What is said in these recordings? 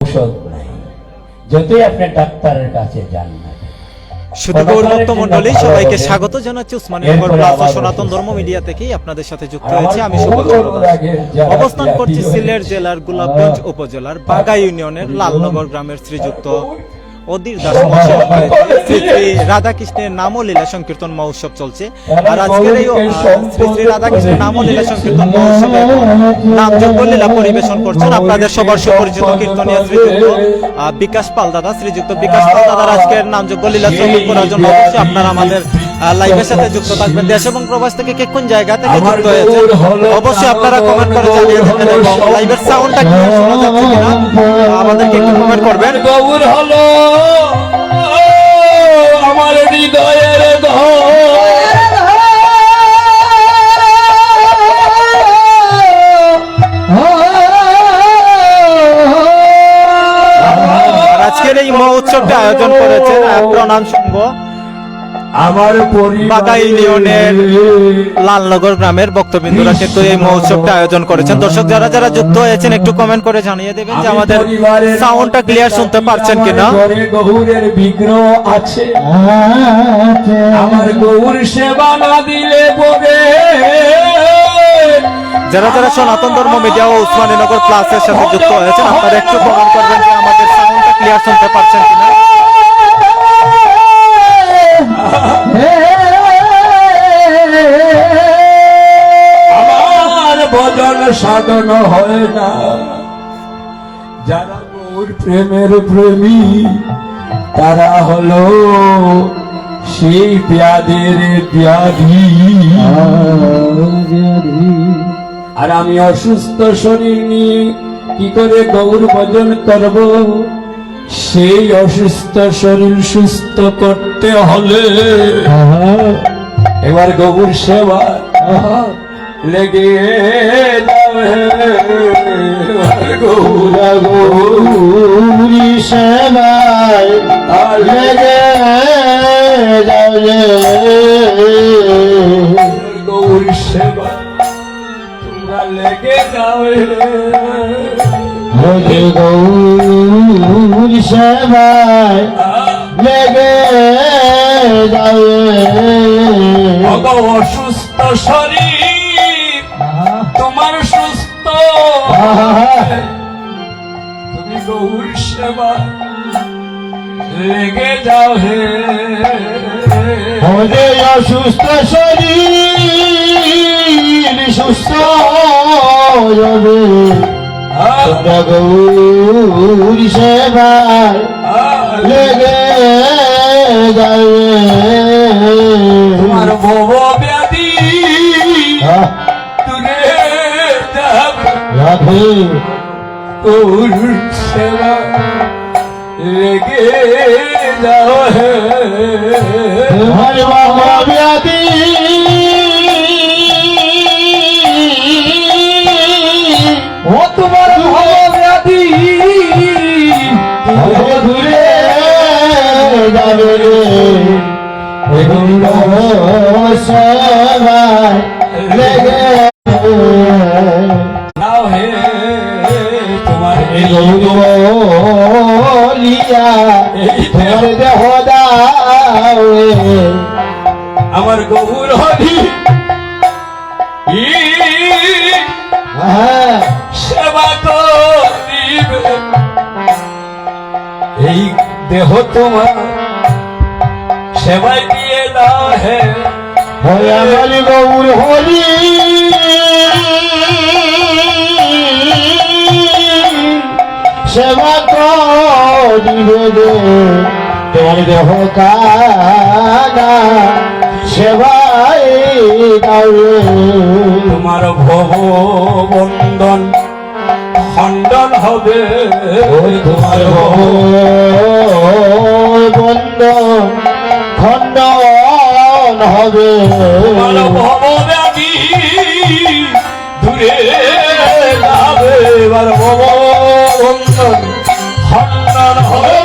ঔষধ নাই, যতই আপনি ডাক্তারের কাছে যান না। শুধু গৌরবত্ত মন্ডলী, সবাইকে স্বাগত জানাচ্ছি উসমানীনগর প্লাজা সনাতন ধর্ম মিডিয়া থেকেই আপনাদের সাথে যুক্ত হয়েছে আমি সুবোধ। অবস্থান করছি সিলেট জেলার গোলাপগঞ্জ উপজেলার বাগা ইউনিয়নের লালনগর গ্রামের শ্রীযুক্ত অধীর দাস মহাশয়ের শ্রী শ্রী রাধাকৃষ্ণের নাম ও লীলা সংকীর্তন মহোৎসব চলছে। আর আজকের এই শ্রী শ্রী রাধাকৃষ্ণের নাম ও লীলা সংকীর্তন মহোৎসবে নামযজ্ঞ লীলা পরিবেশন করছেন আপনাদের সবার সুপরিচিত কীর্তনীয় শ্রীযুক্ত বিকাশ পাল দাদা। শ্রীযুক্ত বিকাশ পাল দাদার আজকের নামযজ্ঞ লীলা শ্রবণ করার জন্য অবশ্যই আপনারা আমাদের লাইভের সাথে যুক্ত থাকবেন। দেশ এবং প্রবাস থেকে কে কোন জায়গা থেকে যুক্ত হয়েছেন অবশ্যই আপনারা কমেন্ট করে জানিয়ে দেবেন এবং লাইভের সাউন্ডটা কি শোনা যাচ্ছে কিনা আমাদেরকে একটু কমেন্ট করবেন। গৌর হলো আমার হৃদয়ের আজকের এই মহোৎসবটা আয়োজন করেছেন প্রণাম সংঘ আমার বাগা ইউনিয়নের লালনগর গ্রামের ভক্তবৃন্দরা কিন্তু এই মহোৎসবটা আয়োজন করেছেন। দর্শক যারা যারা যুক্ত হয়েছেন একটু কমেন্ট করে জানিয়ে দেবেন যে আমাদের সাউন্ডটা ক্লিয়ার শুনতে পারছেন কিনা। গৌরের বিগ্রহ আছে, আমার গৌর সেবা না দিলে পরে। যারা যারা সনাতন ধর্ম মিডিয়া ও উসমানীনগর প্লাসের সাথে যুক্ত হয়েছেন আপনারা একটু কমেন্ট করবেন যে আমাদের সাউন্ডটা ক্লিয়ার শুনতে পারছেন কিনা। আমার ভজন সাধন হয় না, যারা মোর প্রেমের প্রেমী তারা হলো সেই ব্যাধের ব্যাধি। আর আমি অসুস্থ শরীর নিয়ে কি করে গৌর ভজন করব? সেই অসুস্থ শরীর সুস্থ করতে হলে এবার গৌর সেবা লেগে গৌরী সেবায় লেগে গৌর সেবা তোমরা লেগে যাবে গৌর সেবায় লেগে যাবে। অসুস্থ শরীর তোমার সুস্থ, তুমি গৌর সেবা লেগে যাও হে। অসুস্থ শরীর সুস্থ হবে, গৌর সেবায় লেগে যাবে। তোমার ভব ব্যাধি দূরে যাবে, গৌর সেবা লেগে যাও হে। তোমার ভব ব্যাধি ও তোমার ভব ব্যাধি দূরে যাবে রে, সবাই লেগে যাও হে। তোমার লিয়া তোমার দেহ দাও আমার গৌর হরি সেবা করিবে। এই দেহ তোমার সেবাই দিয়ে দাও হে। আমার গৌর হরি সেবা করিবে রে, তোমার দেহ কানা সেবাই দাও। তোমার ভব বন্ধন খণ্ডন হবে, তোমার ভব বন্ধন খণ্ডন হবে। তোমার ভব ব্যাধি দূরে যাবে, এবার ভব বন্ধন খণ্ডন হবে।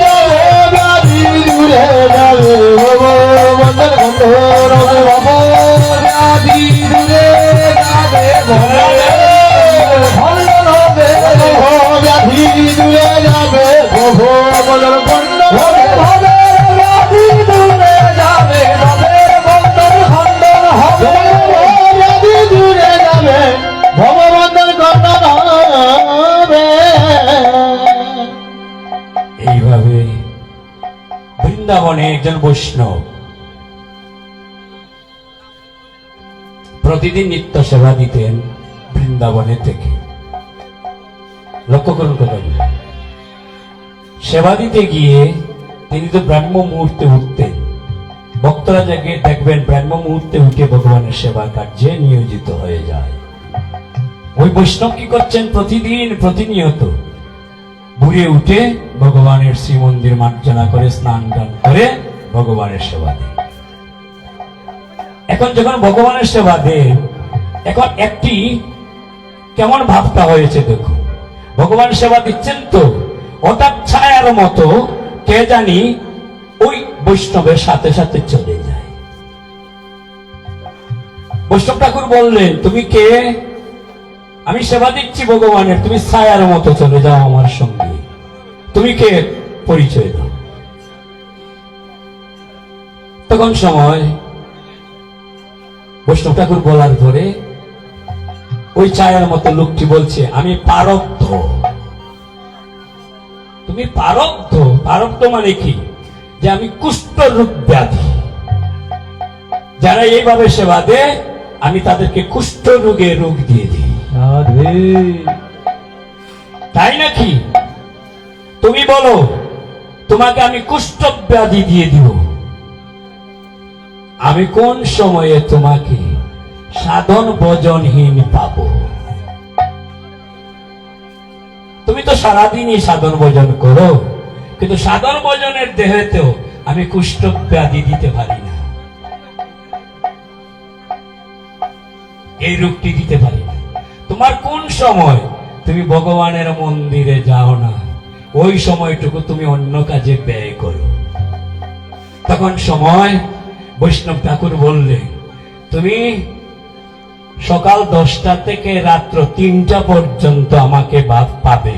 ব্যাধি দূরে যাবে, ভব বন্ধন খণ্ডন হবে, ভব ব্যাধি দূরে যাবে, খণ্ডন হবে, ব্যাধি দূরে যাবে। বৃন্দাবনে একজন বৈষ্ণব প্রতিদিন নিত্য সেবা দিতেন বৃন্দাবনে থেকে। লক্ষ্য করুন কথাগুলো। সেবা দিতে গিয়ে তিনি তো ব্রাহ্ম মুহূর্তে উঠতেন। ভক্তরা যাকে দেখবেন ব্রাহ্ম মুহূর্তে উঠে ভগবানের সেবা কার্যে নিয়োজিত হয়ে যায়। ওই বৈষ্ণব কি করছেন? প্রতিদিন প্রতিনিয়ত ভোরে উঠে ভগবানের শ্রীমন্দির মার্জনা করে স্নান টান করে ভগবানের সেবা দেন। এখন যখন ভগবানের সেবা দেন, এখন একটি কেমন ভাবটা হয়েছে দেখো। ভগবান সেবা দিচ্ছেন তো হঠাৎ ছায়ার মতো কে জানি ওই বৈষ্ণবের সাথে সাথে চলে যায়। বৈষ্ণব ঠাকুর বললেন, তুমি কে? আমি সেবা দিচ্ছি ভগবানের, তুমি ছায়ার মতো চলে যাও আমার সঙ্গে। তুমি কে? পরিচয় দাও। তখন সময় বৈষ্ণব ঠাকুর বলার পরে ওই ছায়ার মতো লোকটি বলছে, আমি পারব্ধ। তুমি পারব্ধ? পারব্ধ মানে কি? যে আমি কুষ্ঠ রোগ ব্যাধি, যারা এইভাবে সেবা দেয় আমি তাদেরকে কুষ্ঠ রোগে রোগ দিয়ে দিই। তাই নাকি? তুমি বলো তোমাকে আমি কুষ্ঠ ব্যাধি দিয়ে দিব। আমি কোন সময়ে তোমাকে সাধন ভজনহীন পাবো? তুমি তো সারাদিনই সাধন ভজন করো, কিন্তু সাধন ভজনের দেহেতেও আমি কুষ্ঠ ব্যাধি দিতে পারি না, এই রোগটি দিতে পারি না। তোমার কোন সময় তুমি ভগবানের মন্দিরে যাও না, ওই সময়টুকু তুমি অন্য কাজে ব্যয় করো। তখন সময় বৈষ্ণব ঠাকুর বললে, তুমি সকাল 10টা থেকে রাত্র 3টা পর্যন্ত আমাকে পাবে।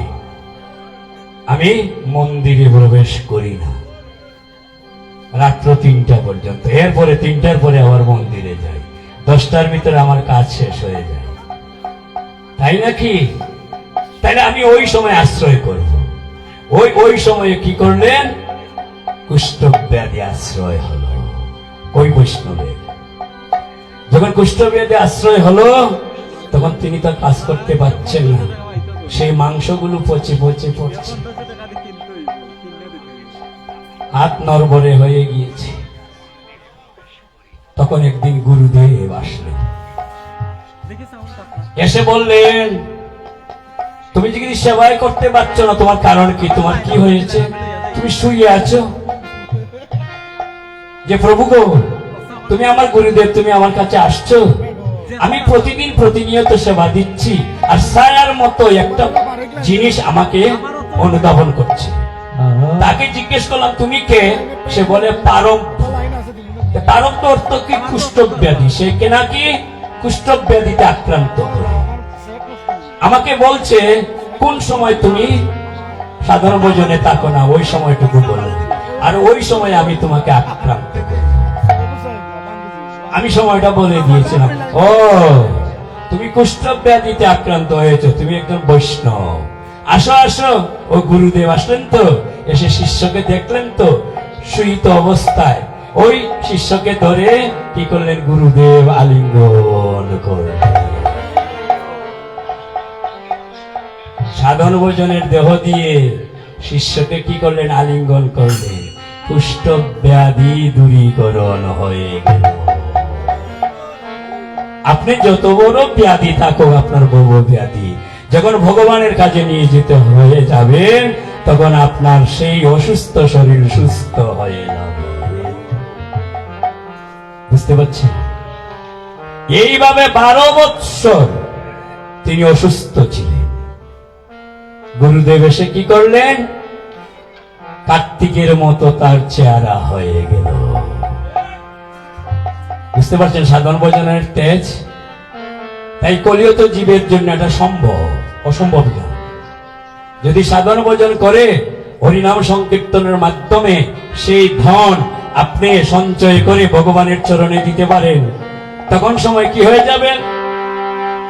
আমি মন্দিরে প্রবেশ করি না রাত্র 3টা পর্যন্ত। এরপরে 3টার পরে আবার মন্দিরে যাই। 10টার ভিতরে আমার কাজ শেষ হয়ে যায়। তাই নাকি? তাহলে আমি ওই সময় আশ্রয় করব। ওই সময়ে কি করলেন? কুষ্ঠ ব্যাধি আশ্রয় হলো ওই বৈষ্ণবের। যখন কুষ্ঠ ব্যাধি আশ্রয় হলো তখন তিনি তো কাজ করতে পারছেন না, সেই মাংসগুলো পচে পচে পড়ছে, হাত নড়বড়ে হয়ে গিয়েছে। তখন একদিন গুরুদেব আসলেন, এসে বললেন, তুমি যদি সেবাই করতে পারছো না, তোমার কারণ কি? তোমার কি হয়েছে? তুমি শুয়ে আছো যে প্রভু গো, তুমি আমার গুরুদেব, তুমি আমার কাছে আসছো, আমি প্রতিদিন প্রতিনিয়ত সেবা দিচ্ছি, আর ছায়ার মতো একটা জিনিস আমাকে অনুধাবন করছে। তাকে জিজ্ঞেস করলাম তুমি কে? সে বলে পারব্ধ। পারব্ধ অর্থ কি? কুষ্ঠ ব্যাধি। সে কে নাকি কুষ্ঠ ব্যাধিতে আক্রান্ত করে। আমাকে বলছে কোন সময় তুমি সাধারণ ভোজনে থাকো না, ওই সময়টুকু বলো, আর ওই সময় আমি তোমাকে আক্রান্ত করি। আমি সময়টা বলে দিয়েছিলাম, ও তুমি কুষ্ঠ ব্যাধিতে আক্রান্ত হয়েছো, তুমি একজন বৈষ্ণব, আসো আসো। ও গুরুদেব আসলেন তো, এসে শিষ্যকে দেখলেন তো শুইত অবস্থায়, ওই শিষ্যকে ধরে কি করলেন? গুরুদেব আলিঙ্গন করলেন। সাধন ভোজনের দেহ দিয়ে শিষ্যকে কি করলেন? আলিঙ্গন করলেন। কুষ্ঠ ব্যাধি দূরীকরণ হয়ে গেল। আপনি যত বড় ব্যাধি থাকুক, আপনার বড় ব্যাধি যখন ভগবানের কাজে নিয়ে যেতে হয়ে যাবেন, তখন আপনার সেই অসুস্থ শরীর সুস্থ হয়ে যাবে। বুঝতে পারছেন? এইভাবে 12 বৎসর তিনি অসুস্থ ছিলেন। গুরুদেব এসে কি করলেন? কার্তিকের মতো তার চেহারা হয়ে গেল। বুঝতে পারছেন সাধন ভজনের তেজ? তাই কলিয়ত জীবের জন্য এটা সম্ভব, অসম্ভব না। যদি সাধন ভজন করে হরিনাম সংকীর্তনের মাধ্যমে সেই ধন আপনি সঞ্চয় করে ভগবানের চরণে দিতে পারেন, তখন সময় কি হয়ে যাবেন?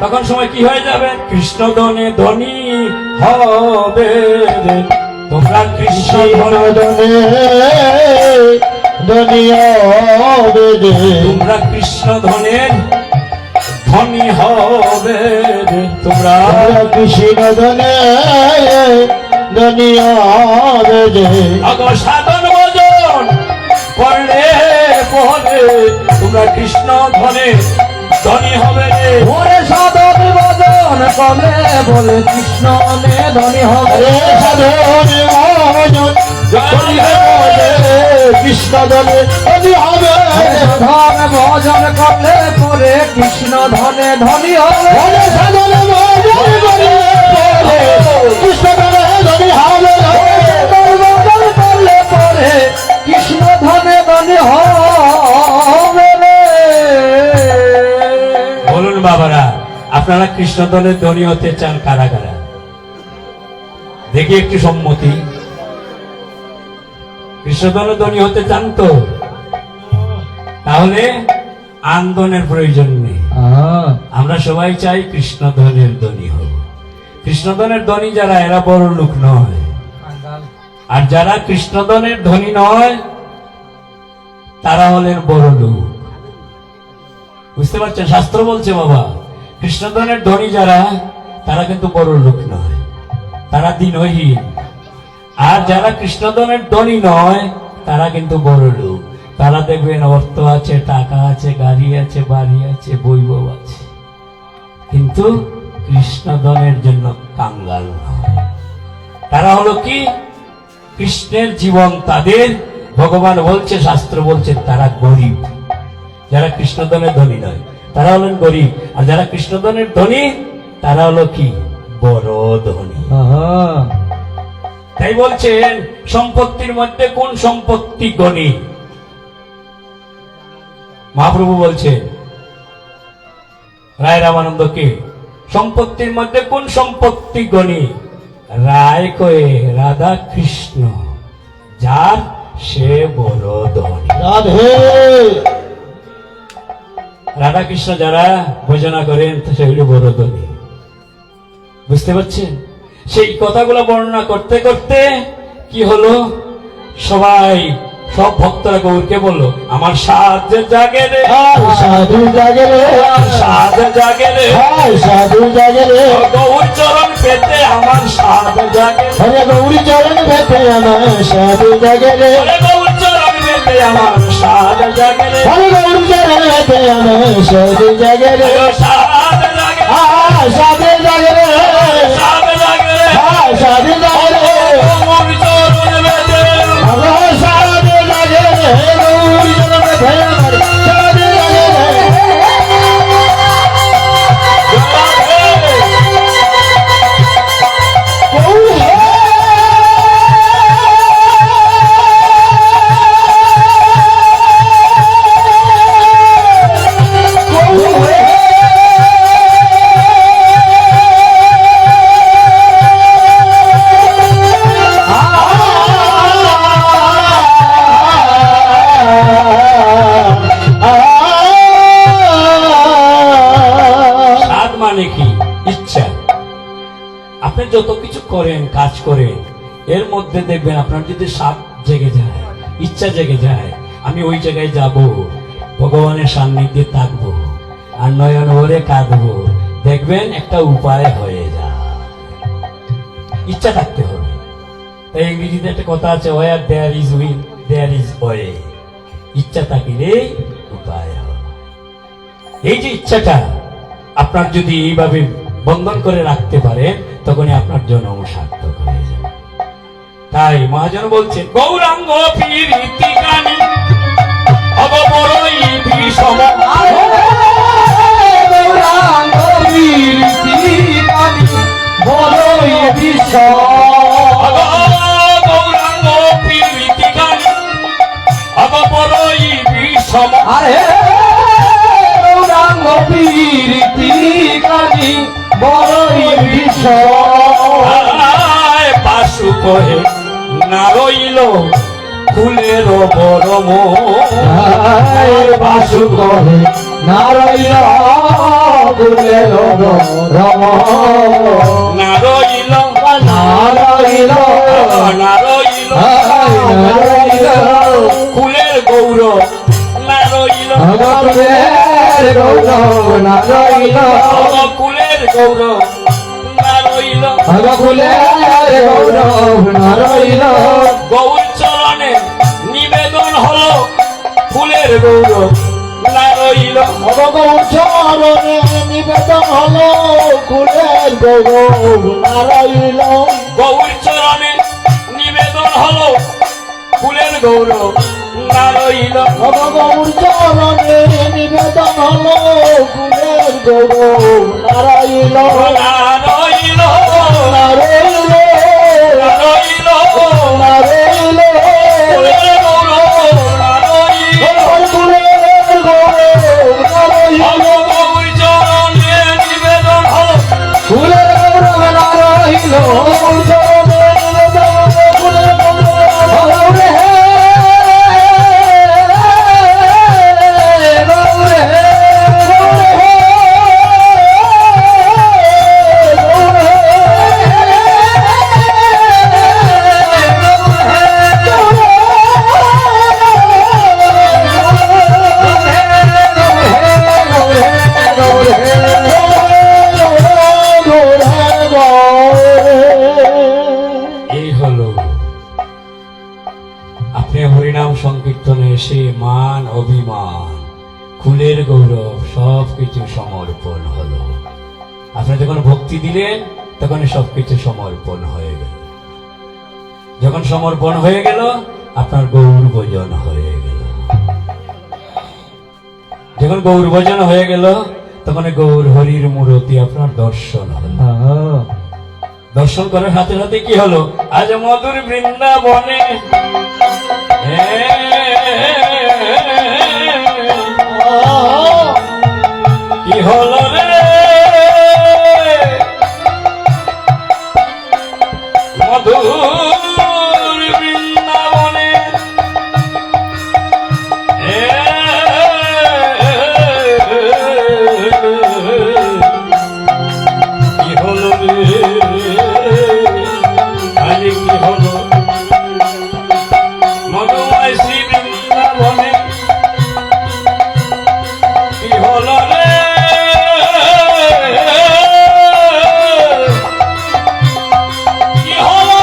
তখন সময় কি হয়ে যাবে? কৃষ্ণ ধনে ধনী হবে তোমরা, কৃষ্ণ ধনে ধনী হবে রে তোমরা কৃষ্ণ ধনের ধনী হবে রে। তোমরা কৃষ্ণ ধনে ধনী হবে রে আগো সাধন ভজন করলে পরে তোমরা কৃষ্ণ ধনে ধনী হবে রে। ওরে সাধন ভজন করলে বলে কৃষ্ণ নে ধনী হবে রে সাধন ভজন করলে পরে কৃষ্ণ ধনে ধনী হবে সাধন ভজন করলে পরে কৃষ্ণ ধনে ধনী হবে রে সাধন ভজন করলে পরে কৃষ্ণ ধনে ধনী হবে সাধন ভজন করলে পরে কৃষ্ণ ধনে ধনী হবে রে। বলুন বাবারা, আপনারা কৃষ্ণ ধনের ধনী হতে চান কারা কারা? দেখি একটু সম্মতি। কৃষ্ণ ধনের ধনী হতে চান তো? তাহলে আন্দোলনের প্রয়োজন নেই। আমরা সবাই চাই কৃষ্ণ ধনের ধনী হব। কৃষ্ণ ধনের ধনী যারা, এরা বড় লোক নয়। আর যারা কৃষ্ণ ধনের ধনী নয়, তারা হলেন বড় লোক। বুঝতে পারছেন? শাস্ত্র বলছে বাবা, কৃষ্ণধনের ধনী যারা, তারা কিন্তু বড় লোক নয়, তারা দিনহীন। আর যারা কৃষ্ণধনের ধনী নয়, তারা কিন্তু বড় লোক। তারা দেখবেন অর্থ আছে, টাকা আছে, গাড়ি আছে, বাড়ি আছে, বৈভব আছে, কিন্তু কৃষ্ণধনের জন্য কাঙ্গাল নয়। তারা হলো কি? কৃষ্ণের জীবন তাদের, ভগবান বলছে, শাস্ত্র বলছে, তারা গরিব। যারা কৃষ্ণধনের ধনী নয়, তারা হলেন গরিব। আর যারা কৃষ্ণধনের ধনী, তারা হলো কি? বড় ধনী। তাই বলছেন, সম্পত্তির মধ্যে কোন সম্পত্তি গণী? মহাপ্রভু বলছেন রায় রামানন্দকে, সম্পত্তির মধ্যে কোন সম্পত্তি গণী? রায় কয়ে রাধা কৃষ্ণ, যার সে বড় ধনী। রাধে রাধা কৃষ্ণ যারা ভজনা করেন, সেগুলি বড় ধনী। বুঝতে পারছেন? সেই কথাগুলো বর্ণনা করতে করতে কি হলো, সবাই সব ভক্তরা গৌরকে বলল, আমার সাধ জাগে রে, সাধু জাগে রে সাধ জাগে রে, সাধু জাগে রে গৌর চরণ পেতে আমার সাধ জাগে রে, হরে গৌরী চরণ ভেতে আমার সাধু জাগে রে গৌর চরণ পেতে আমার সাধ জাগে রে, হরে গৌরী চরণ ভেতে আমার সাধু জাগে রে সাধ জাগে রে, সাধু জাগে রে সাধ জাগে রে, সাধু জাগে রে গৌর চরণ পেতে আমার সাধু জাগে রে গৌরী চরণ ভেতে আমার সাধু জাগে রে সাধ মানে কি? ইচ্ছা। আপনি যত কিছু করেন, কাজ করেন, এর মধ্যে দেখবেন আপনার যদি সাধ জেগে যায়, ইচ্ছা জেগে যায়, আমি ওই জায়গায় যাব, ভগবানের সান্নিধ্যে থাকবো, আর নয়ন ভরে কাঁদবো, দেখবেন একটা উপায় হয়ে যায়। ইচ্ছা থাকতে হবে। তাই ইংরেজিতে একটা কথা আছে, where there is will there is way. ইচ্ছা থাকিলেই উপায় হয়। এই যে ইচ্ছাটা আপনার যদি এইভাবে বন্ধন করে রাখতে পারেন, তখনই আপনার জন্ম সার্থক হয়ে যাবে। তাই মহাজন বলছেন, গৌরাঙ্গ প্রীতি গানি অববরই বিষম, গৌরাঙ্গ প্রীতি গানি বড়ই বিষম, গৌরাঙ্গ প্রীতি গানি অববরই বিষম, আরে গৌরাঙ্গ প্রীতি গানি বড়ই বিষম, পাশু কহে না রইল ফুলের বরম, বাসু করে নারায়ণ গুলের রম না রইল নারায়ণ না রইল ফুলের গৌ গৌরব না রইল কুলের গৌরব না রইল কুলের গৌরব না রইল গৌর চরণে নিবেদন হলো ফুলের গৌরব না রইল চরণে নিবেদন হলো কুলের গৌরব না রইল গৌর চরণে নিবেদন হলো ফুলের গৌরব না রইল গৌর চরণে নিবেদন হলো কুলের গৌরব না রইল না রইল না রইল না রইল না রইল ফুলের গৌরব না রইল কুলের গৌরব না রইল গৌর চরণে নিবেদন হলো ফুলের গৌরব না রইল গৌর চরণে নিবেদন হলো কুলের গৌরব গৌরে গৌরে এই হলো আপনি হরিনাম সংকীর্তনে এসে মান অভিমান কুলের গৌরব সবকিছু সমর্পণ হলো। আপনি যখন ভক্তি দিলেন তখন সবকিছু সমর্পণ হয়ে গেল। যখন সমর্পণ হয়ে গেল আপনার গৌর ভজন হয়ে গেল। যখন গৌর ভজন হয়ে গেল তখন গৌর হরির মূর্তি আপনার দর্শন হলো। দর্শন করার সাথে সাথে কি হলো? আজ মধুর বৃন্দাবনে কি হলো রে মধুর বৃন্দাবনে কি হলো রে আরে কি হলো মধুময় শ্রী বৃন্দাবনে কি হলো রে কি হলো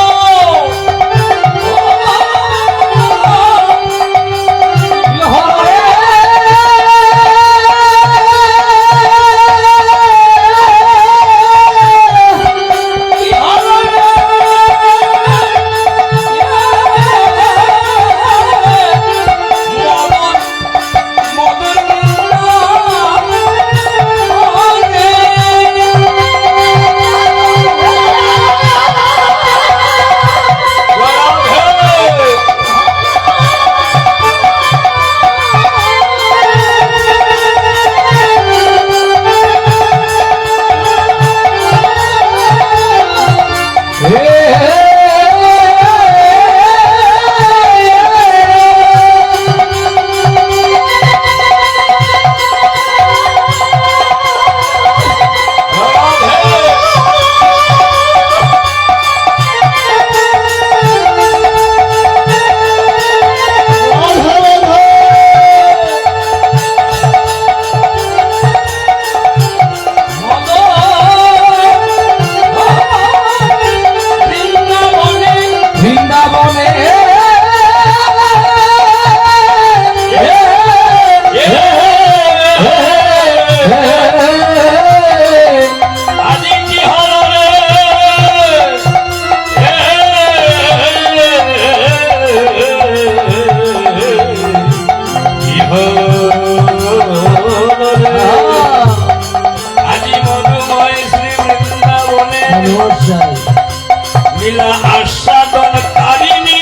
লীলা আস্বাদন কারিণী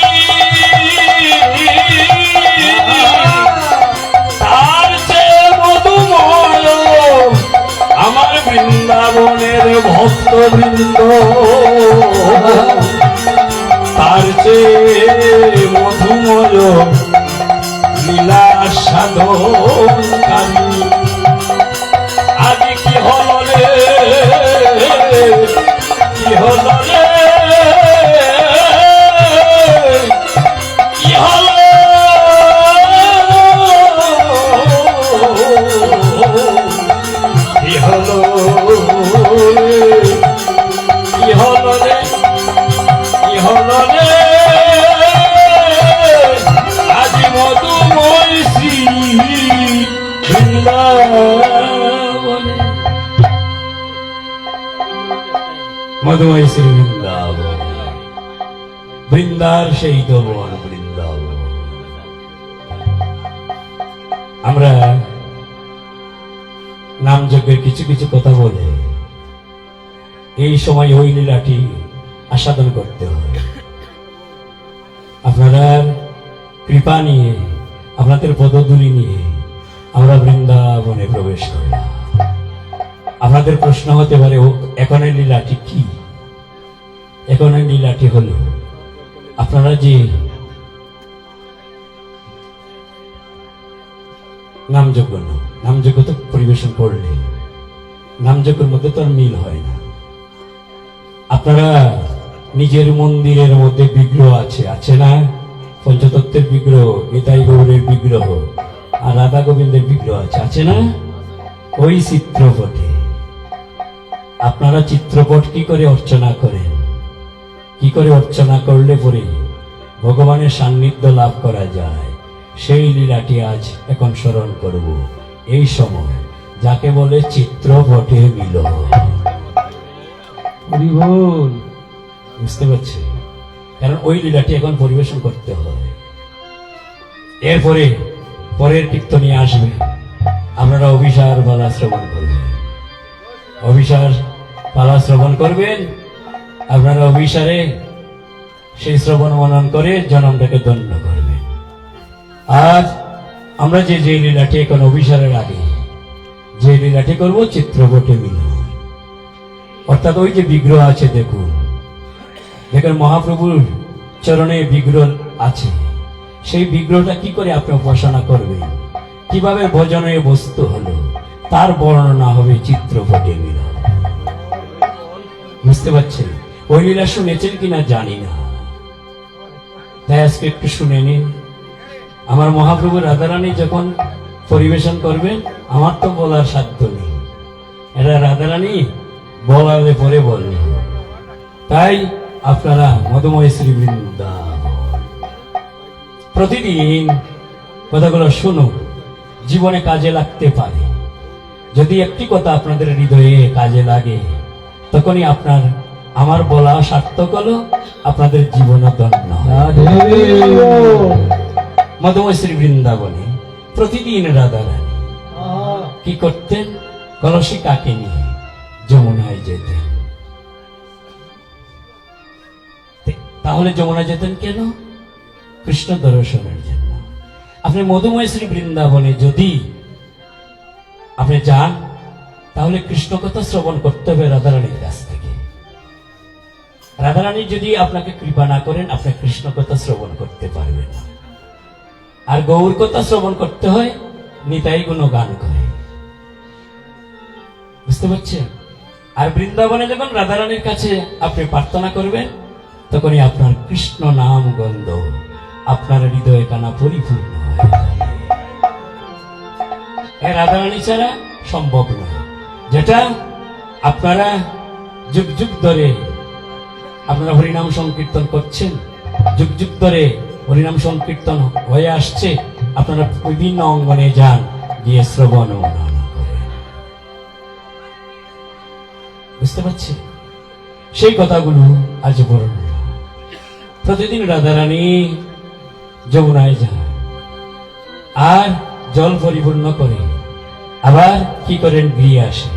তার চেয়ে মধুময় আমার বৃন্দাবনের ভক্তবৃন্দ, তার চেয়ে মধুময় লীলা সাধন কারিণী। আজ কি হলো রে, কি হলো রে, কি হলো মধুময় শ্রী বৃন্দাবন, বৃন্দার সেই তো বন বৃন্দাবন। আমরা নাম যজ্ঞের কিছু কিছু কথা বলে এই সময় ওই লীলাটি আস্বাদন করতে হয়। আপনারা কৃপা নিয়ে, আপনাদের পদধূলি নিয়ে আমরা বৃন্দাবনে প্রবেশ করলাম। আপনাদের প্রশ্ন হতে পারে, এখনের লীলাটি কি? এখনের লীলাটি হল, আপনারা যে নামযজ্ঞ তো পরিবেশন করলে নামযজ্ঞের মধ্যে তো আর মিল হয় না। আপনারা নিজের মন্দিরের মধ্যে বিগ্রহ আছে না? পঞ্চতত্ত্বের বিগ্রহ, নিতাই গৌরের বিগ্রহ আর রাধা গোবিন্দের বিগ্রহ আছে না? ওই চিত্রপটে আপনারা চিত্রপট কি করে অর্চনা করেন, কি করে অর্চনা করলে পরে ভগবানের সান্নিধ্য লাভ করা যায়, সেই লীলাটি আজ এখন স্মরণ করব। এই সময় যাকে বলে চিত্রপটে মিলন। হরি বল। বুঝতে পারছি, কারণ ওই লীলাটি এখন পরিবেশন করতে হয়। এরপরে পরের কীর্তনী আসবে, আপনারা অভিসার পালা শ্রবণ করবেন। অভিসার পালা শ্রবণ করবেন, আপনারা অভিসারে সেই শ্রবণ মনন করে জনমটাকে দণ্ড করবেন। আজ আমরা যে লীলাটি এখন অভিসারের আগে যে লীলাটি করব, চিত্রপটে মিলন। অর্থাৎ ওই যে বিগ্রহ আছে, দেখুন মহাপ্রভুর চরণে বিগ্রহ আছে। সেই বিগ্রহটা কি করে আপনি উপাসনা করবেন, কিভাবে ভজনের বস্তু হলো, তার বর্ণনা হবে চিত্রপটে মিলন। বুঝতে পারছেন? ওই লীলা শুনেছেন কিনা জানি না, তাই আজকে একটু শুনে নিন। আমার মহাপ্রভু রাধারানী যখন পরিবেশন করবেন, আমার তো বলার সাধ্য নেই, এটা রাধারানী বলালে পরে বললেন। তাই আপনারা মধুময় শ্রী বৃন্দাবন প্রতিদিন কথাগুলো শুনুন, জীবনে কাজে লাগতে পারে। যদি একটি কথা আপনাদের হৃদয়ে কাজে লাগে, তখনই আমার বলা সার্থক হলো, আপনাদের জীবনও ধন্য। মধুময় শ্রী বৃন্দাবনে প্রতিদিন রাধারানী কি করতেন? কলসী কাকে নিয়ে যমুনায় যেতেন। তাহলে যমুনায় যেতেন কেন? কৃষ্ণ দর্শনের জন্য। আপনি মধুময় শ্রী বৃন্দাবনে যদি আপনি যান, তাহলে কৃষ্ণ কথা শ্রবণ করতে হবে রাধারানীর কাছ থেকে। রাধারানী যদি আপনাকে কৃপা না করেন, আপনি কৃষ্ণ কথা শ্রবণ করতে পারবেন না। আর গৌর কথা শ্রবণ করতে হয় নিতাই গুণ গান করে। বুঝতে পারছেন? আর বৃন্দাবনে যখন রাধারানীর কাছে আপনি প্রার্থনা করবেন, তখনই আপনার কৃষ্ণ নাম গন্ধ আপনার হৃদয়ে কানা পরিপূর্ণ হয়ে যাবে। রাধারানী ছাড়া সম্ভব নয়। যেটা আপনারা যুগ যুগ ধরে আপনারা হরিনাম সংকীর্তন করছেন, যুগ যুগ ধরে হরিনাম সংকীর্তন হয়ে আসছে, আপনারা বিভিন্ন অঙ্গনে যান, গিয়ে শ্রবণ মনন করেন। বুঝতে পারছি? সেই কথাগুলো আজ বলুন। প্রতিদিন রাধারানী যমুনায় যান আর জল পরিপূর্ণ করে আবার কি করেন? গৃহে আসে।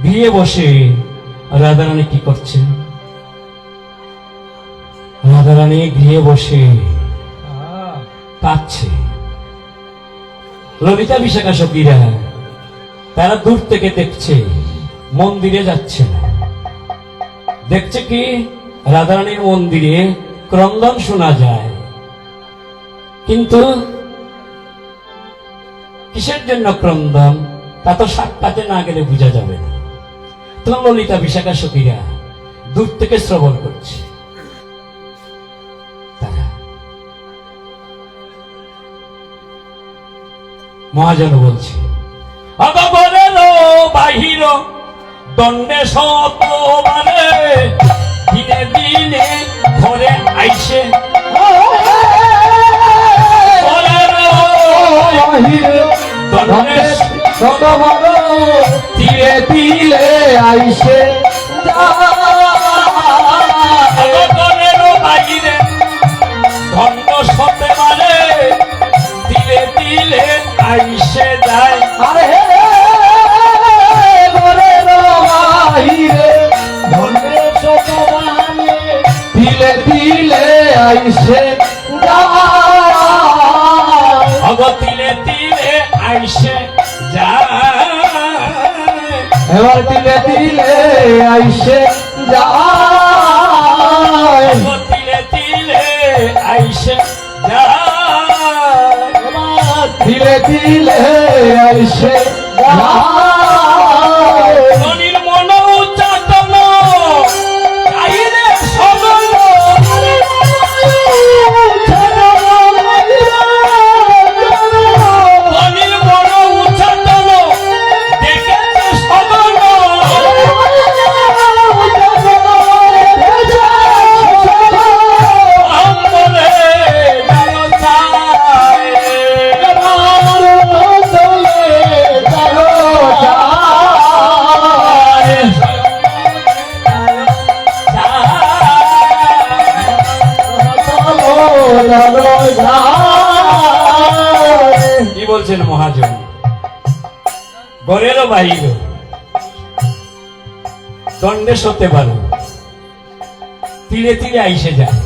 গৃহে বসে রাধারানী কি করছেন? রাধারানী গৃহে বসে কাঁদছে। ললিতা বিশাখা সখীরা তারা দূর থেকে দেখছে, মন্দিরে যাচ্ছে না। দেখছে কি? রাধারানীর মন্দিরে ক্রন্দন শোনা যায়, কিন্তু কিসের জন্য ক্রন্দন তা তো সাক্ষাতে না গেলে বোঝা যাবে না। তখন ললিতা বিশাখা সখীরা দূর থেকে শ্রবণ করছে। তারা মহাজন বলছে, বাহির দণ্ডে সতবারে দিনে দিনে ঘরে আইসে, ধীরে ধীরে আইসে গরের বাইরে ধন্য সতে পারে দিলে দিলে আইসে যায় আরে ঘরের বাহিরে ধনে সতমানে দিলে দিলে আইসে যায় তিলে তিলে আইসে যায় এবার দিলে দিলে আইসে যায় তিলে তিলে আইসে যায় দিলে দিলে আইসে যায় ধনির মন চাতন চাইলে সগল ধনির মন চাতন দেখেছে সগল আমলে জানো চায় কি বলছেন মহাজন ঘরেরও বাহির দণ্ডে সতে পারো তিলে তিলে আইসে যায়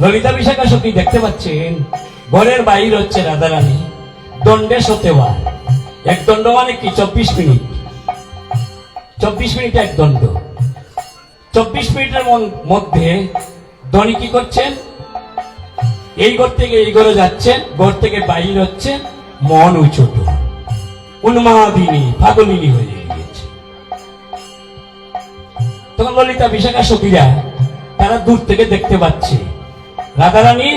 ললিতা বিশাখা সখী দেখতে পাচ্ছেন ঘরের বাহির হচ্ছে রাধারানী দণ্ডে সতে বার এক দণ্ড মানে কি 24 মিনিট 24 মিনিট এক দণ্ড 24 মিনিটের মধ্যে ধনী কি করছেন এই ঘর থেকে এই ঘরে যাচ্ছেন ঘর থেকে বাহির হচ্ছে মন উচ্চট উন্মাদিনী পাগলিনী হয়ে গিয়েছে তখন ললিতা বিশাখা সখীরা তারা দূর থেকে দেখতে পাচ্ছে রাধারানী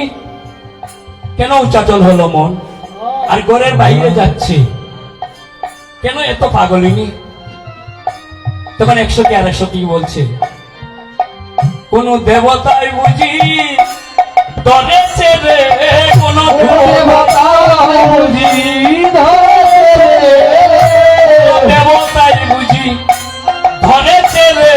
কেন উচ্চাচল হলো মন আর ঘরের বাইরে যাচ্ছে কেন এত পাগলিনী তখন 100 কি আর 100 কি বলছে কোন দেবতাই বুঝি ধরেছে রে কোন দেবতাই বুঝি ধরেছে রে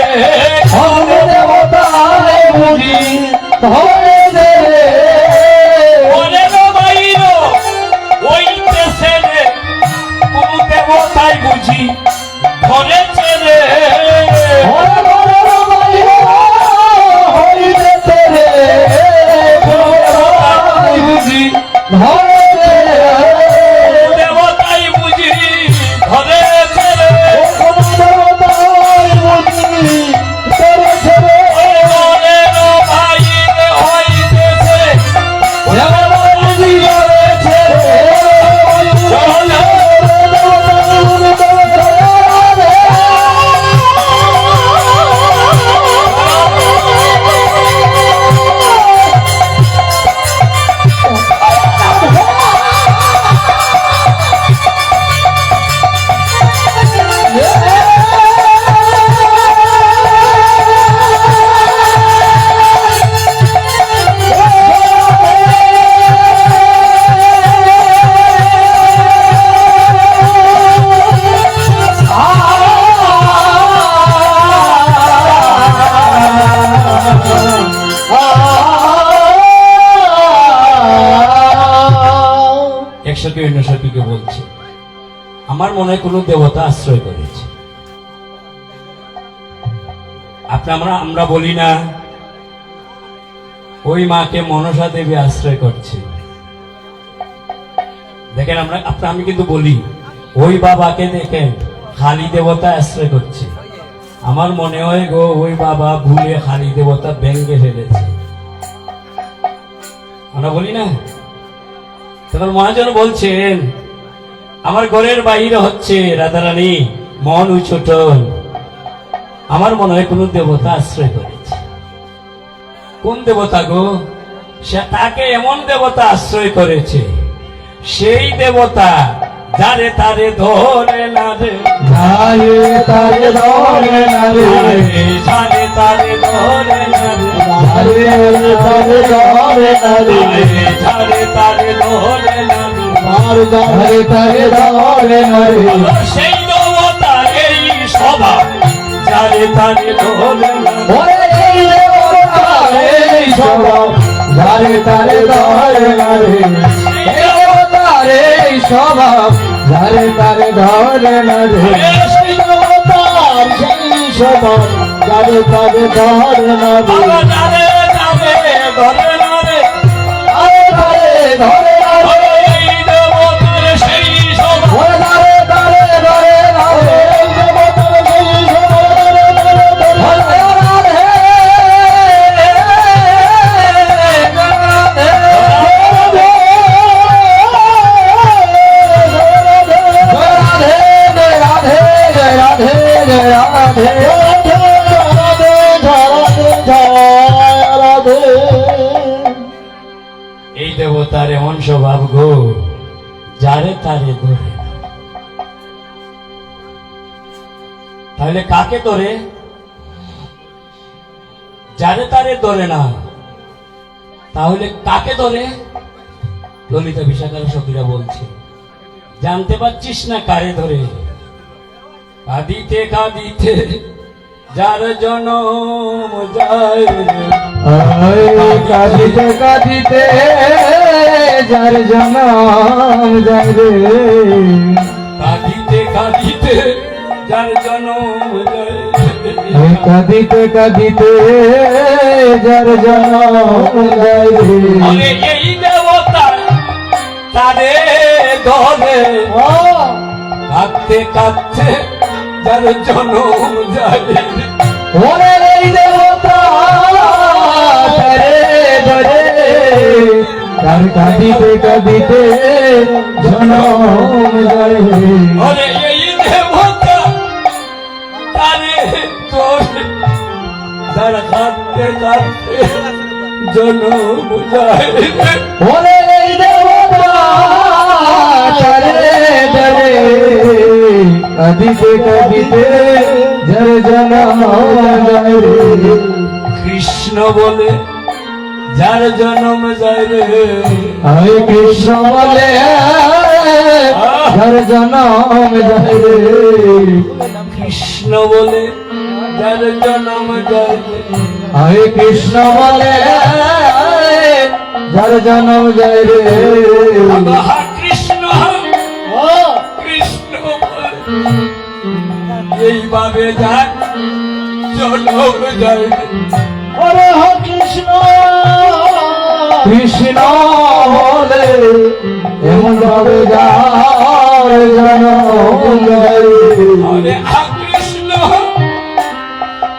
ঘরের বাইর ওইতেছে রে কোন দেবতাই বুঝি ধরেছে রে দেবতাই বুঝি ধরেছে রে ঘরের বাইরে হইতেছে সখীকে বলছে আমার মনে হয় কোনো দেবতা আশ্রয় করেছে আমরা বলি না ওই মাকে মনসা দেবী আশ্রয় করছে দেখেন আমি কিন্তু বলি ওই বাবাকে দেখেন খালি দেবতা আশ্রয় করছে আমার মনে হয় গো ওই বাবা ভুলে খালি দেবতা ভেঙ্গে ফেলেছে আমরা বলি না তখন মহাজন বলছেন আমার ঘরের বাইরে হচ্ছে রাধারানী মন উচ্চটন আমার মনে হয় কোন দেবতা আশ্রয় করেছে কোন দেবতা গো সে তাকে এমন দেবতা আশ্রয় করেছে সেই দেবতা যারে তারে ধরে না রে তারে ধরে না রে যারে তারে ধরে না রে তারে ধরে না রে যারে তারে ধরে না তারে ধরে না রে সেই দেবতা এই সভা যারে তারে ধরে না ওরে এই দেবতার এই স্বভাব যারে তারে ধরে না রে এই দেবতার এই স্বভাব যারে তারে ধরে না রে সেই দেবতার সেই স্বভাব যারে তারে ধরে না রে বাবা যারে যারে ধরে না রে আরে তারে ধরে না রে এই দেবতার সেই স্বভাব ওরে তারে তারে ধরে না রে এই দেবতার সেই স্বভাব ওরে রাধে রাধে জয় রাধে জয় রাধে এই দেবতার এমন স্বভাব গো যারে তারে ধরে না। তাহলে কাকে ধরে? যারে তারে ধরে না, তাহলে কাকে ধরে? ললিতা বিশাখার সখীরা বলছে, জানতে পারছিস না কারে ধরে? কাঁদিতে কাঁদিতে যার জনম যায় রে। কাঁদিতে কাঁদিতে যার জনম যায় রে কাঁদিতে কাঁদিতে যার জনম যায় রে। কাঁদিতে কাঁদিতে যার জনম যায় রে আরে এই দেবতা তারে ধরে কাঁদতে কাঁদতে যার জনম যায় রে। ওরে এই দেবতা ধরে ধরে তার কাঁদিতে কাঁদিতে জনম যায় রে আরে এই দেবতা তারে ধরে যার কাঁদতে কাঁদতে জনম যায় রে। ওরে এই দেবতা ধরে ধরে কাঁদিতে কাঁদিতে যার জনম যায় রে কৃষ্ণ বলে যার জনম যায় রে। হরে কৃষ্ণ বলে যার জনম যায় রে কৃষ্ণ বলে যার জনম যায় রে। হরে কৃষ্ণ বলে যার জনম যায় রে মহা কৃষ্ণ কৃষ্ণ বলে এইভাবে যার জনম যায় রে। হরে কৃষ্ণ কৃষ্ণ বলে এমন ভাবে যার জনম যায় রে আরে কৃষ্ণ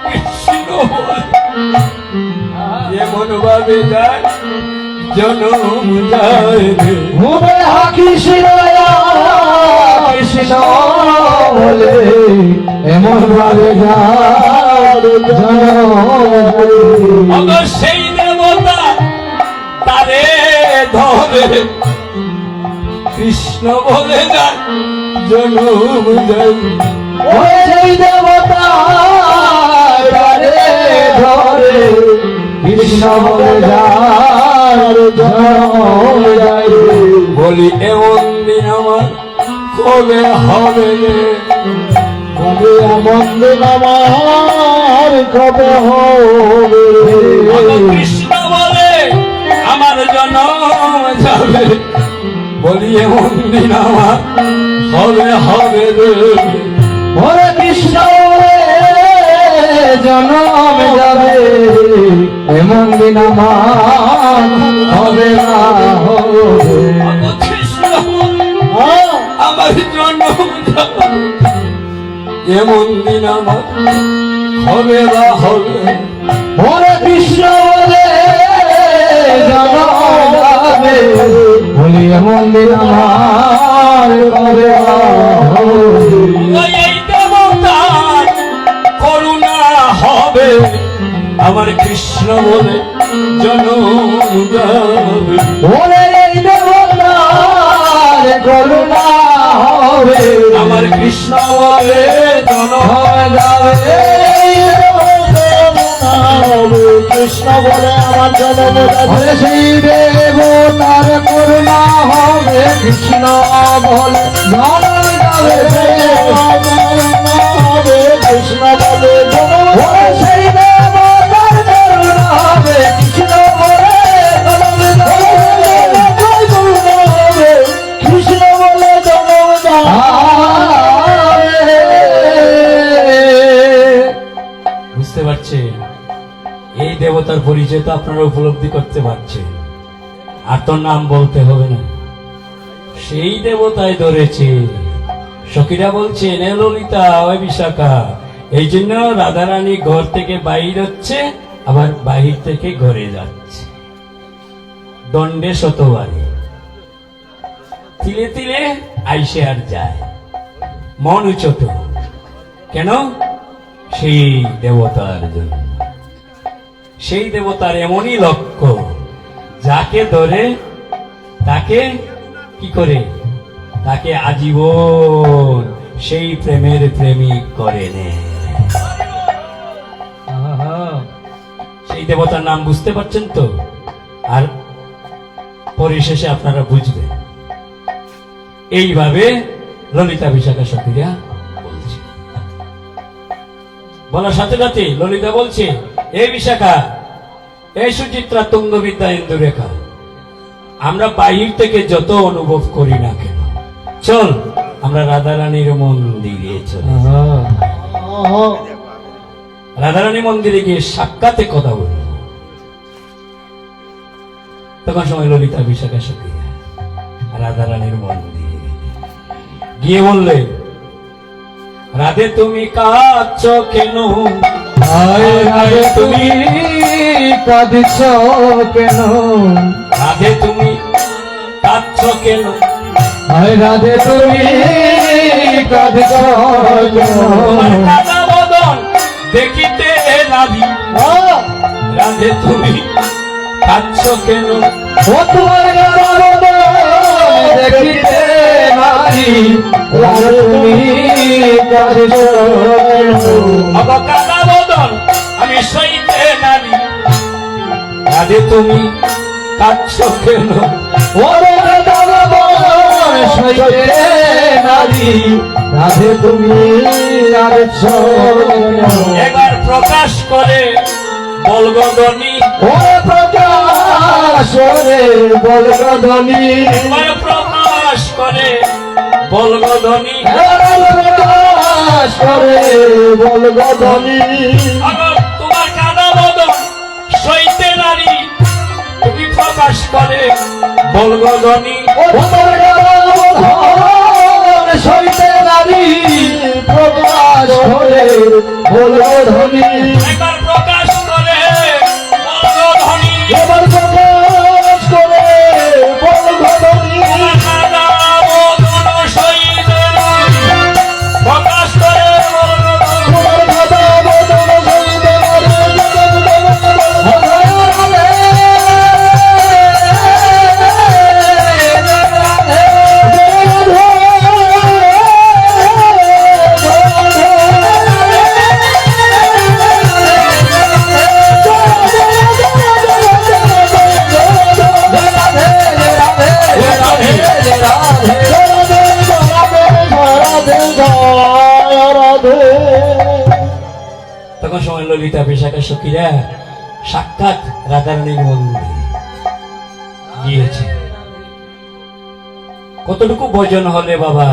কৃষ্ণ বলে এমন ভাবে যার জনম যায় রে। মুবে কৃষ্ণ কৃষ্ণ বলে এমন ভাবে যার জনম যায় রে অগর সেই দেবতা তারে ধরে কৃষ্ণ বলে যার জনম যায় রে। ওই সেই দেবতা তারে ধরে কৃষ্ণ বলে যার জনম যায় রে বলি এমন দিন আমার কবে হবে রে। বলে এমন দিন আমার কবে হবে অগর কৃষ্ণ বলে আমার জনম যাবে। বলি এমন দিন আমার হবে হবে রে। ওরে কৃষ্ণ জনম যাবে এমন দিন আমার হবে না হবে অগর কৃষ্ণ বলে আমার জনম যাবে। এমন দিন আমার হবে বা হবে। ওরে কৃষ্ণ বলে জনম যাবে বলি এমন দিন আমার হবে না হবে এই দেবতার করুণা হবে আমার কৃষ্ণ বলে জনম যাবে। ওরে এই দেবতার করুণা হবে আমার কৃষ্ণ বলে জনম যাবে কৃষ্ণ বলে আমার জনম ওরে সেই দেবতার করুণা হবে কৃষ্ণ বলে জনম যাবে কৃষ্ণ বলে তো আপনারা উপলব্ধি করতে পারছেন। আর তোর নাম বলতে হবে না, সেই দেবতায় ধরেছে। সখীরা বলছেন, এ ললিতা, ওই বিশাখা, এই জন্য রাধারানী ঘর থেকে বাইর হচ্ছে, আবার বাহির থেকে ঘরে যাচ্ছে। দণ্ডে শতবারে, তিলে তিলে আইসে আর যায়, মন উচট। কেন? সেই দেবতার জন্য। সেই দেবতার এমনই লক্ষ্য, যাকে ধরে তাকে কি করে, তাকে আজীবন সেই প্রেমের প্রেমিক করে নেয়। আহা, সেই দেবতার নাম বুঝতে পারছেন তো? আর পরিশেষে আপনারা বুঝবেন। এইভাবে ললিতা বিশাখা সখীরা বলছে। বলার সাথে সাথে ললিতা বলছে, এ বিশাখা, এই সুচিত্রা, তুঙ্গবিদ্যা, ইন্দুরেখা, আমরা বাহির থেকে যত অনুভব করি না কেন, চল আমরা রাধারানীর মন্দিরে চলে যাই। রাধারানী মন্দিরে গিয়ে সাক্ষাতে কথা বলল। তখন সময় ললিতা বিশাখা সখীরা রাধারানীর মন্দিরে গিয়ে বললে, রাধে তুমি কাঁদছ কেন? হায় রাধে তুমি কাঁদছ কেন? রাধে তুমি কাঁদছ কেন? হায় রাধে তুমি কাঁদছ কেন? তোমার কাঁদা বদন দেখিতে নারী, রাধে তুমি কাঁদছ কেন? ও তোমার গারদ দেখিতে নারী, রাধে তুমি কাঁদছ কেন? অব কাঁদা বদন আমি সইতে নারী, রাধে তুমি কাঁদছ কেন? ওরে গারদ সইতে নারী, রাধে তুমি কাঁদছ কেন? এবার প্রকাশ করে বলগদনি, ওরে প্রকাশ করে বলগদনি, এবার প্রকাশ করে বলগদনি। প্রকাশ করে বলগদনি। আবার তোমার কাদা বদন সইতে নারী, তুমি প্রকাশ করে বলগদনি। তোমার গারদ সইতে নারী, প্রকাশ করে বলগদনি। একবার প্রকাশ করে বলগদনি, এবার প্রকাশ করে বলগদনি। তোমার কাদা বদন সইতে নারী, প্রকাশ করে বলগদনি। তোমার কথা বদন সইতে নারী, তখন সময় ললিতা বিশাখা সখীরা সাক্ষাৎ রাধারানীর মন্দিরে গিয়েছে। কতটুকু ভজন হলে বাবা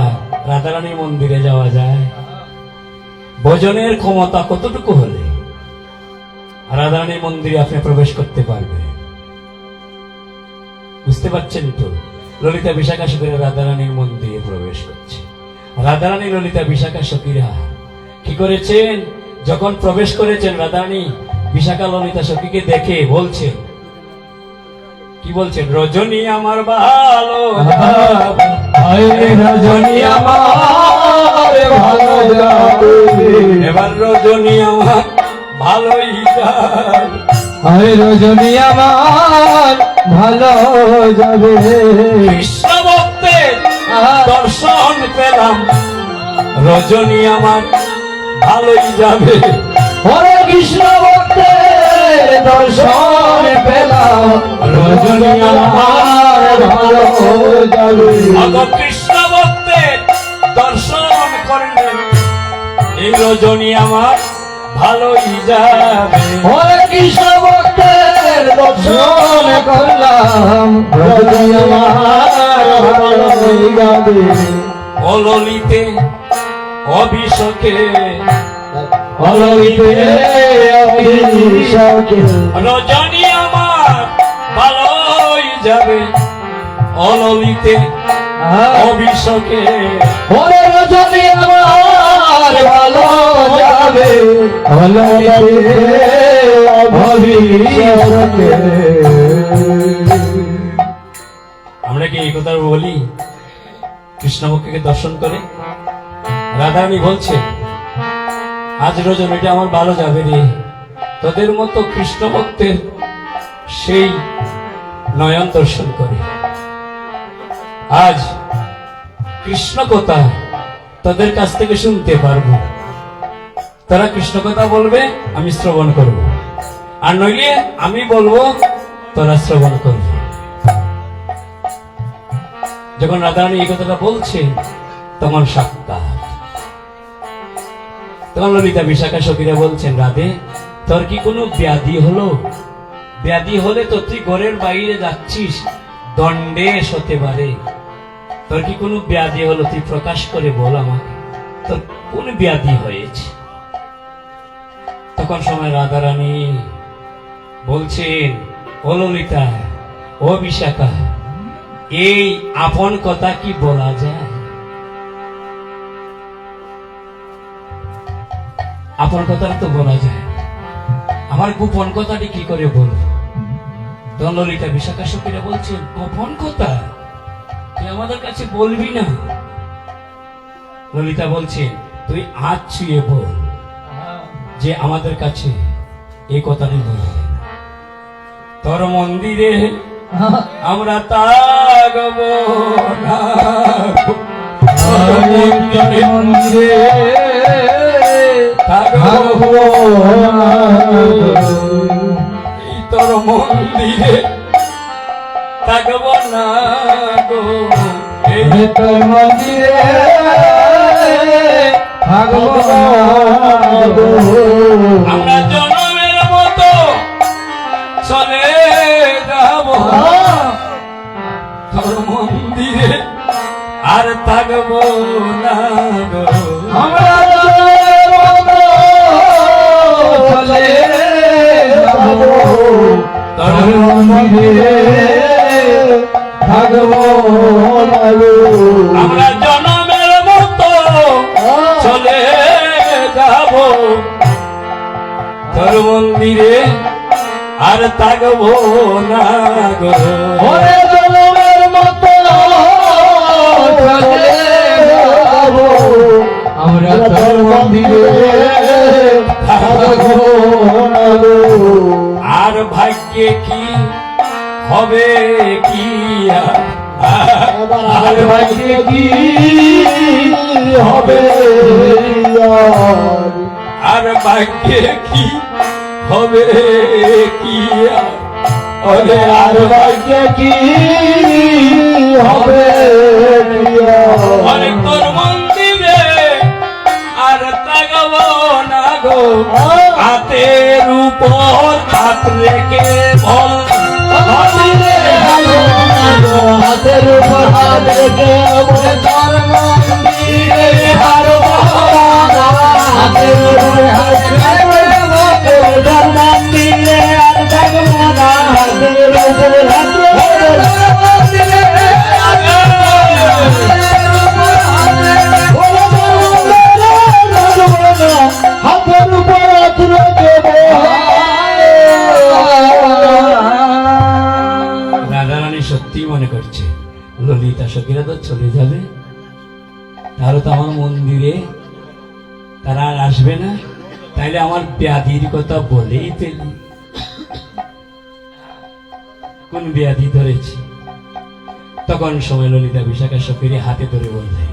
রাধারানীর মন্দিরে যাওয়া যায়? ভজনের ক্ষমতা কতটুকু হলে রাধারানীর মন্দিরে আপনি প্রবেশ করতে পারবেন? বুঝতে পারছেন তো? ললিতা বিশাখা সখীরা রাধারানীর মন্দিরে প্রবেশ করছে। রাধারানী ললিতা বিশাখা সখীরা কি করেছেন? যখন প্রবেশ করেছেন, রাধারানী বিশাখা ললিতা সখীকে দেখে বলছে, কি বলছেন? রজনী আমার ভালো যাবে, হায় রজনী আমার ভালো যাবে, এবার রজনী আমার ভালোই যাবে, হায় রজনী আমার ভালো যাবে। কৃষ্ণ ভক্তের দর্শন পেলাম, রজনী আমার ভালোই যাবে। হরে কৃষ্ণ ভক্তের দর্শন পেলাম, রজনী আমার ভালো যাবে। অগ কৃষ্ণ ভক্তের দর্শন করলেন, এই রজনী আমার ভালোই যাবে। হরে কৃষ্ণ ভক্তের দর্শন করলাম, রজনী আমার ভালো যাবে। অললিতে অভিষেকে অললিতে অভিষেকে রজনী আমার যাবে অললিতে অভিষেকে ওরে রজনী আমার ভালো যাবে অভিষেকে। আমরা কি এই কথা বলি কৃষ্ণপক্ষকে দর্শন করে? রাধারানী বলছে আজ রজনীটা আমার ভালো যাবে রে, তোদের মতো কৃষ্ণ ভক্তের সেই নয়ন দর্শন করে। আজ কৃষ্ণ কথা তোদের কাছ থেকে শুনতে পারবো, তারা কৃষ্ণ কথা বলবে আমি শ্রবণ করব, আর নইলে আমি বলবো তোরা শ্রবণ করবে। যখন রাধারানী এই কথাটা বলছে তখন সাক্ষাৎ, তখন ললিতা বিশাখা সখীরা বলছেন রাধে তোর কি কোনো ব্যাধি হলো? ব্যাধি হলে তো তুই ঘরের বাইরে যাচ্ছিস, দণ্ডেশ হতে পারে। তোর কি কোনো ব্যাধি হলো? তুই প্রকাশ করে বল আমাকে, তোর কোন ব্যাধি হয়েছে? তখন সময় রাধারানী বলছেন ও ললিতা, ও বিশাখা, এই আপন কথা কি বলা যায়? আপন কথাটা তো বলা যায়, আমার গোপন কথাটি কি করে বলবো? তখন ললিতা বিশাখা সখীরা বলছেন গোপন কথা তুই আমাদের কাছে বলবি না। ললিতা বলছেন তুই হাত ছুঁয়ে বল যে আমাদের কাছে এই কথাটি বলবে না। তোর মন্দিরে আমরা তাগব না, মন্দিরে তাগব না, এই তোর মন্দিরে তাগব না গো, এই তোর মন্দিরে আমরা জনমের মতো চলে যাব তোর মন্দিরে আর থাকব না গো, আমরা চলে যাব তোর মন্দিরে থাকব না গো। আমরা জনমের মতো চলে যাব তোর মন্দিরে আর থাকব না গো, ওরে জনমের মতো চলে যাব আমরা তোর মন্দিরে থাকব না গো। আর ভাগ্যে কি হবে কি আর ভাগ্যে কি হবে আর ভাগ্যে কি হবে কি ওরে আর ভাগ্যে কি হবে অনেক তোর মন্দিরে আর তাগব না গো, হাতের উপর হাত রেখে বল হাতের উপর হাত রেখে তোর মন্দিরে হাতের উপর হাত রেখে তোর মন্দিরে আর থাকবো না, হাতের উপর হাত হাতের উপর হাত রেখে রাধারানী সত্যি মনে করছে ললিতা সখীরা তো চলে যাবে, তাহলে তো আমার মন্দিরে তারা আর আসবে না, তাইলে আমার ব্যাধির কথা বলেই ফেলি। কোন ব্যাধি ধরেছি? তখন সময় ললিতা বিশাখা সখীরে হাতে ধরে বললেন,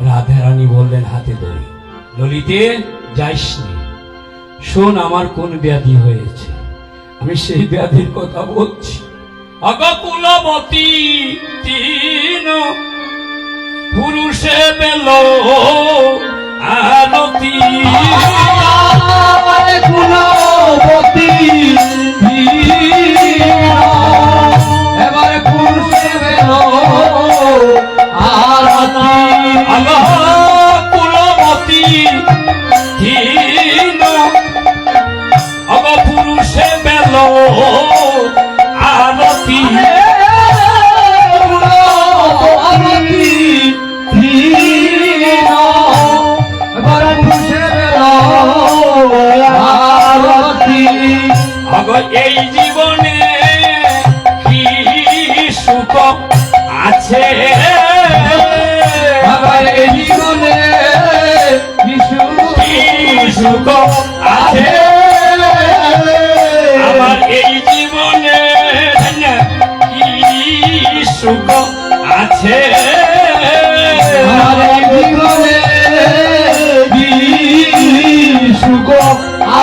রাধারানী বললেন হাতে ধরে, ললিতে যাইস নি, শোন আমার কোন ব্যাধি হয়েছে, আমি সেই ব্যাধির কথা বলছি। অগকুলবতী তিন পুরুষে বেল আলতি, কুলবতী এবারে পুরুষে বেল আরতি কুলবতী তিন অগ পুরুষে বেল আলতি, আছে আমার এই জীবনে কি সুখ আছে আমার এই জীবনে কি সুখ আছে আমার এই জীবনে কি সুখ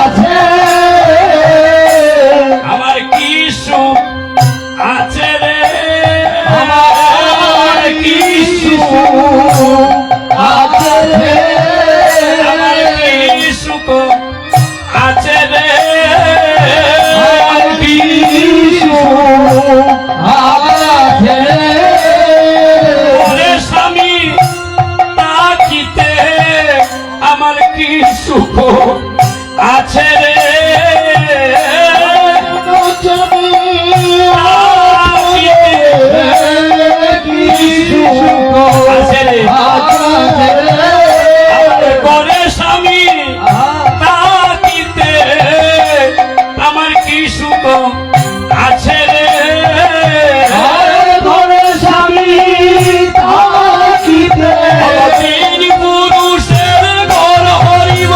আছে আমার কি সুখ আছে রে আমার কি সুখ আছে আমার কি সুখ আছে রে আমার কি সুখ আছে ওরে স্বামী তাকিতে আমার কি সুখ আছে রে আছে রে আমার ঘরে স্বামী তাকিতে আমার কি সুখ আছে রে তিন পুরুষের ঘর হরিব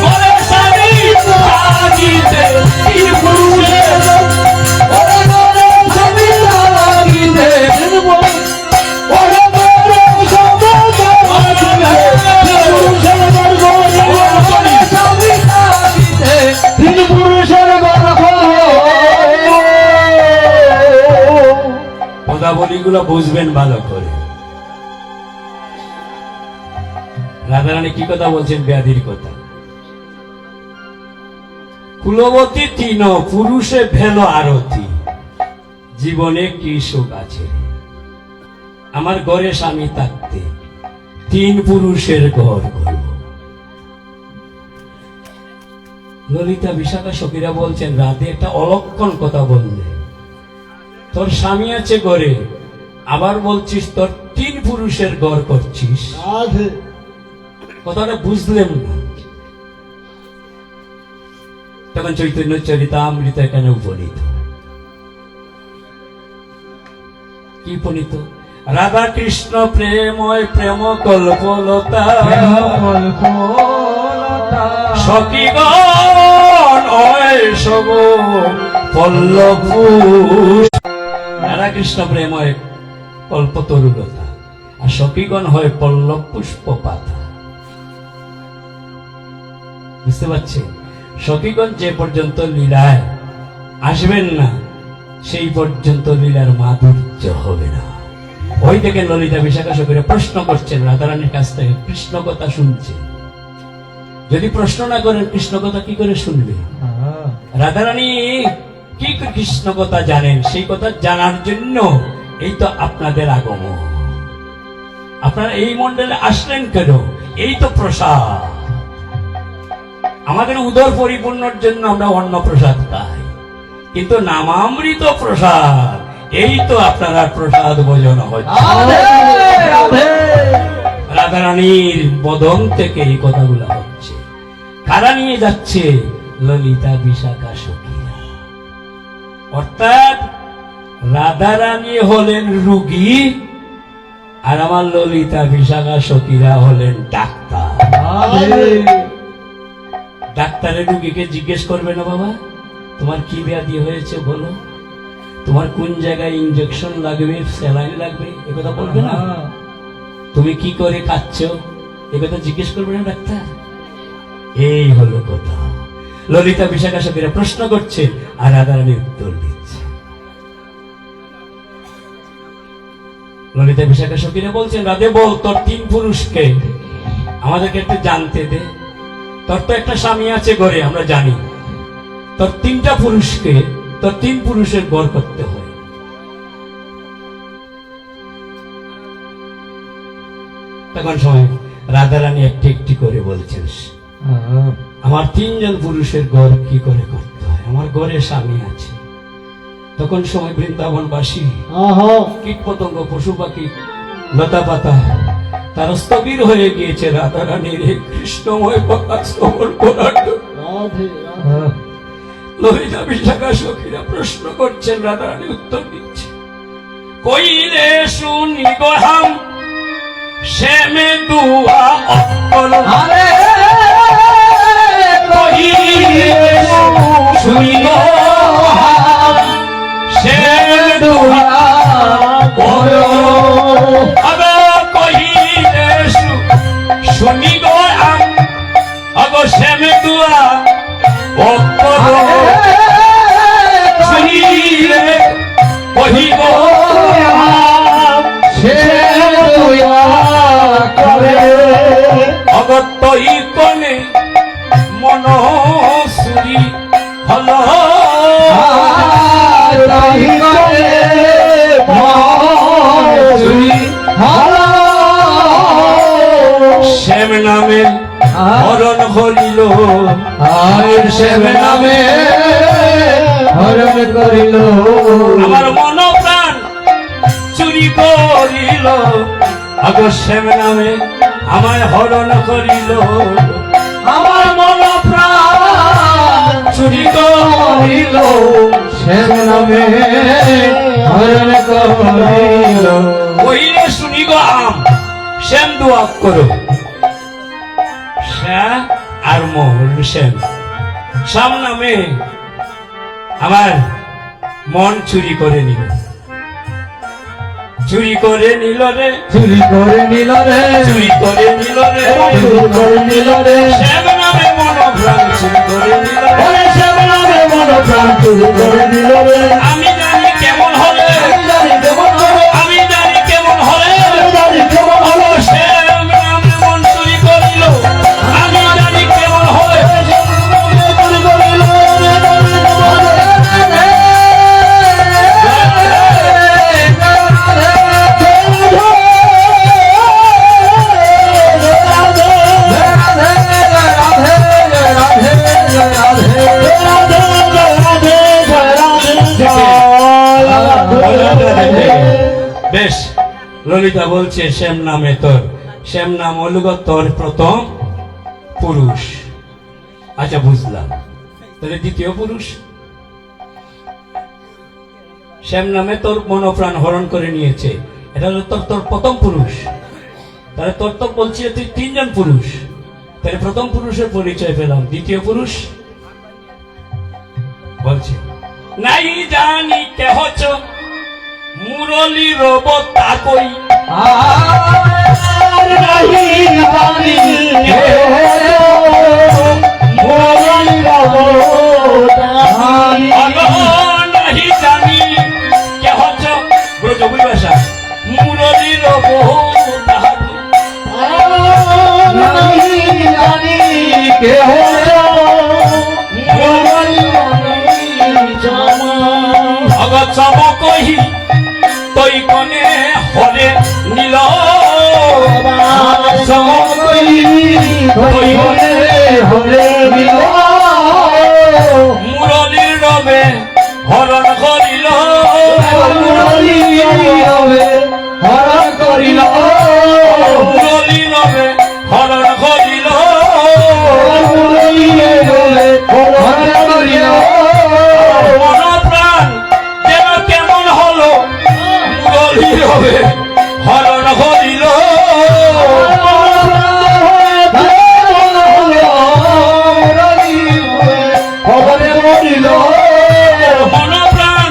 ঘরে স্বামী তাকিতে তিন পুরুষের পদাবলীগুলো বুঝবেন ভালো করে। রাধারানী কি কথা বলছেন? ব্যাধির কথা। কুলবতী তিন পুরুষে ভেল আরতি, জীবনে কি সুখ আছে আমার ঘরে স্বামী থাকতে তিন পুরুষের ঘর করব। ললিতা বিশাখা সখীরা বলছেন রাধে একটা অলক্ষণ কথা বললে, তোর স্বামী আছে ঘরে আবার বলছিস তোর তিন পুরুষের ঘর করছিস, কথাটা বুঝলেন না। তখন চৈতন্য চরিতামৃত এখানে উপনীত। কি উপনীত? রাধা কৃষ্ণ প্রেময় প্রেম কল্পলতা সখীগণ হয় সব পল্লব। রাধা কৃষ্ণ প্রেময় কল্প তরুলতা আর সখীগণ হয় পল্লব পুষ্প পাতা। বুঝতে পারছেন? সখীগণ যে পর্যন্ত লীলায় আসবেন না সেই পর্যন্ত লীলার মাধুর্য হবে না। ওই থেকে ললিতা বিশাখা সখীরা প্রশ্ন করছেন রাধারানীর কাছ থেকে, কৃষ্ণ কথা শুনছে। যদি প্রশ্ন না করেন কৃষ্ণ কথা কি করে শুনবে? রাধারানী কি কৃষ্ণ কথা জানেন, সেই কথা জানার জন্য এই তো আপনাদের আগমন। আপনারা এই মন্ডলে আসলেন কেন? এই তো প্রসাদ। আমাদের উদর পরিপূর্ণর জন্য আমরা অন্ন প্রসাদ খাই, কিন্তু নামামৃত প্রসাদ এই তো আপনারা প্রসাদ ভোজন হচ্ছে। রাধারানীর বদন থেকে এই কথাগুলো হচ্ছে। কারা নিয়ে যাচ্ছে? ললিতা বিশাখা সখীরা। অর্থাৎ রাধারানী হলেন রুগী আর আমার ললিতা বিশাখা সখীরা হলেন ডাক্তার। ডাক্তারের রুগীকে জিজ্ঞেস করবে না, বাবা তোমার কি ব্যাধি হয়েছে বলো, তোমার কোন জায়গায় ইনজেকশন লাগবে, স্যালাইন লাগবে, একথা বলবে না। তুমি কি করে খাচ্ছ একথা জিজ্ঞেস করবে না ডাক্তার। এই হলো কথা। ললিতা বিশাখা সখীরা প্রশ্ন করছে আর রাধারানী উত্তর দিচ্ছে। ললিতা বিশাখা সখীরা বলছেন রাধে বল তোর তিন পুরুষকে আমাদেরকে একটু জানতে দে। তোর তো একটা স্বামী আছে ঘরে আমরা জানি, তোর তিনটা পুরুষকে তোর তিন পুরুষের গড় করতে হয়। তখন সময় রাধারানী একটি একটি করে বলছেন আমার তিনজন পুরুষের গড় কি করে করতে হয়, আমার ঘরে স্বামী আছে। তখন সময় বৃন্দাবনবাসী কীট পতঙ্গ পশু পাখি লতা পাতা তারা স্থবির হয়ে গিয়েছে রাধারানীর এই কৃষ্ণময় কথা শ্রবণ করার জন্য। ললিতা বিশাখা সখীরা প্রশ্ন করছেন, রাধারানী উত্তর দিচ্ছে, কইলে শুনি গোহাম শ্যামে দুয়া অক্কল। আরে কইলে শুনি গোহাম শ্যামে দুয়া অগ কহিলে শুনি গোহাম অগ শ্যামে দুয়া অক্কল। শুনিলে কহিব সে দুয়া করে অগত্য ইকনে মন সুরি হল। তাহি করে মজুরি ভালো শ্যাম নামে হরণ হরিল, আর শ্যাম নামে হরণ করিল আমার মন প্রাণ চুরি করিল। অগ শ্যাম নামে আমায় হরণ করিল, আমার মন প্রাণ চুরি করিল। শ্যাম নামে হরণ করিল কহিলে শুনি গো আম শ্যাম দুয়া করো। শ্যাম আর মোহন শ্যাম, শ্যাম নামে আমার মন চুরি করে নিল, চুরি করে নিল রে, চুরি করে নিল রে চুরি করে নিল রে, চুরি করে নিল রে শ্যাম নামে মন প্রাণ চুরি করে নিল রে। ওরে শ্যাম নামে মন প্রাণ চুরি করে নিল রে আমি জানি কেমন হলে, আমি জানি কেমন হবে আমি জানি কেমন হলে আমি জানি কেমন হলো শ্যাম নামে মন চুরি করিল। আমি জানি কেমন হলে চুরি করিল বেশ, ললিতা বলছে শ্যাম নামে তোর, শ্যাম নাম হল গো তোর প্রথম পুরুষ। আচ্ছা বুঝলাম, তাহলে দ্বিতীয় পুরুষ শ্যাম নামে তোর মনোপ্রাণ হরণ করে নিয়েছে, এটা হলো তোর তোর প্রথম পুরুষ। তাহলে তোর তো বলছি তুই তিনজন পুরুষ, তাহলে প্রথম পুরুষের পরিচয় পেলাম। দ্বিতীয় পুরুষ বলছে, নাই জানি কেহ চো মুরলি রব তাকই। আর নাহি জানি মোরালি রব তাহি নাহি জানি কেহ চো ব্রজবুই ভাষা মুরলি রব তাকই। নাহি জানি কেহ মোরালি জামা অগ চম কহি তৈ কনে হরে নীল। মুরলীর রবে হরণ করিল, হরণ করিল মুরলীর রবে হরণ করিল। হরণ করিল মন প্রাণ যেন কেমন হলো, মুরলীর রবে হরণ করিল। মন প্রাণ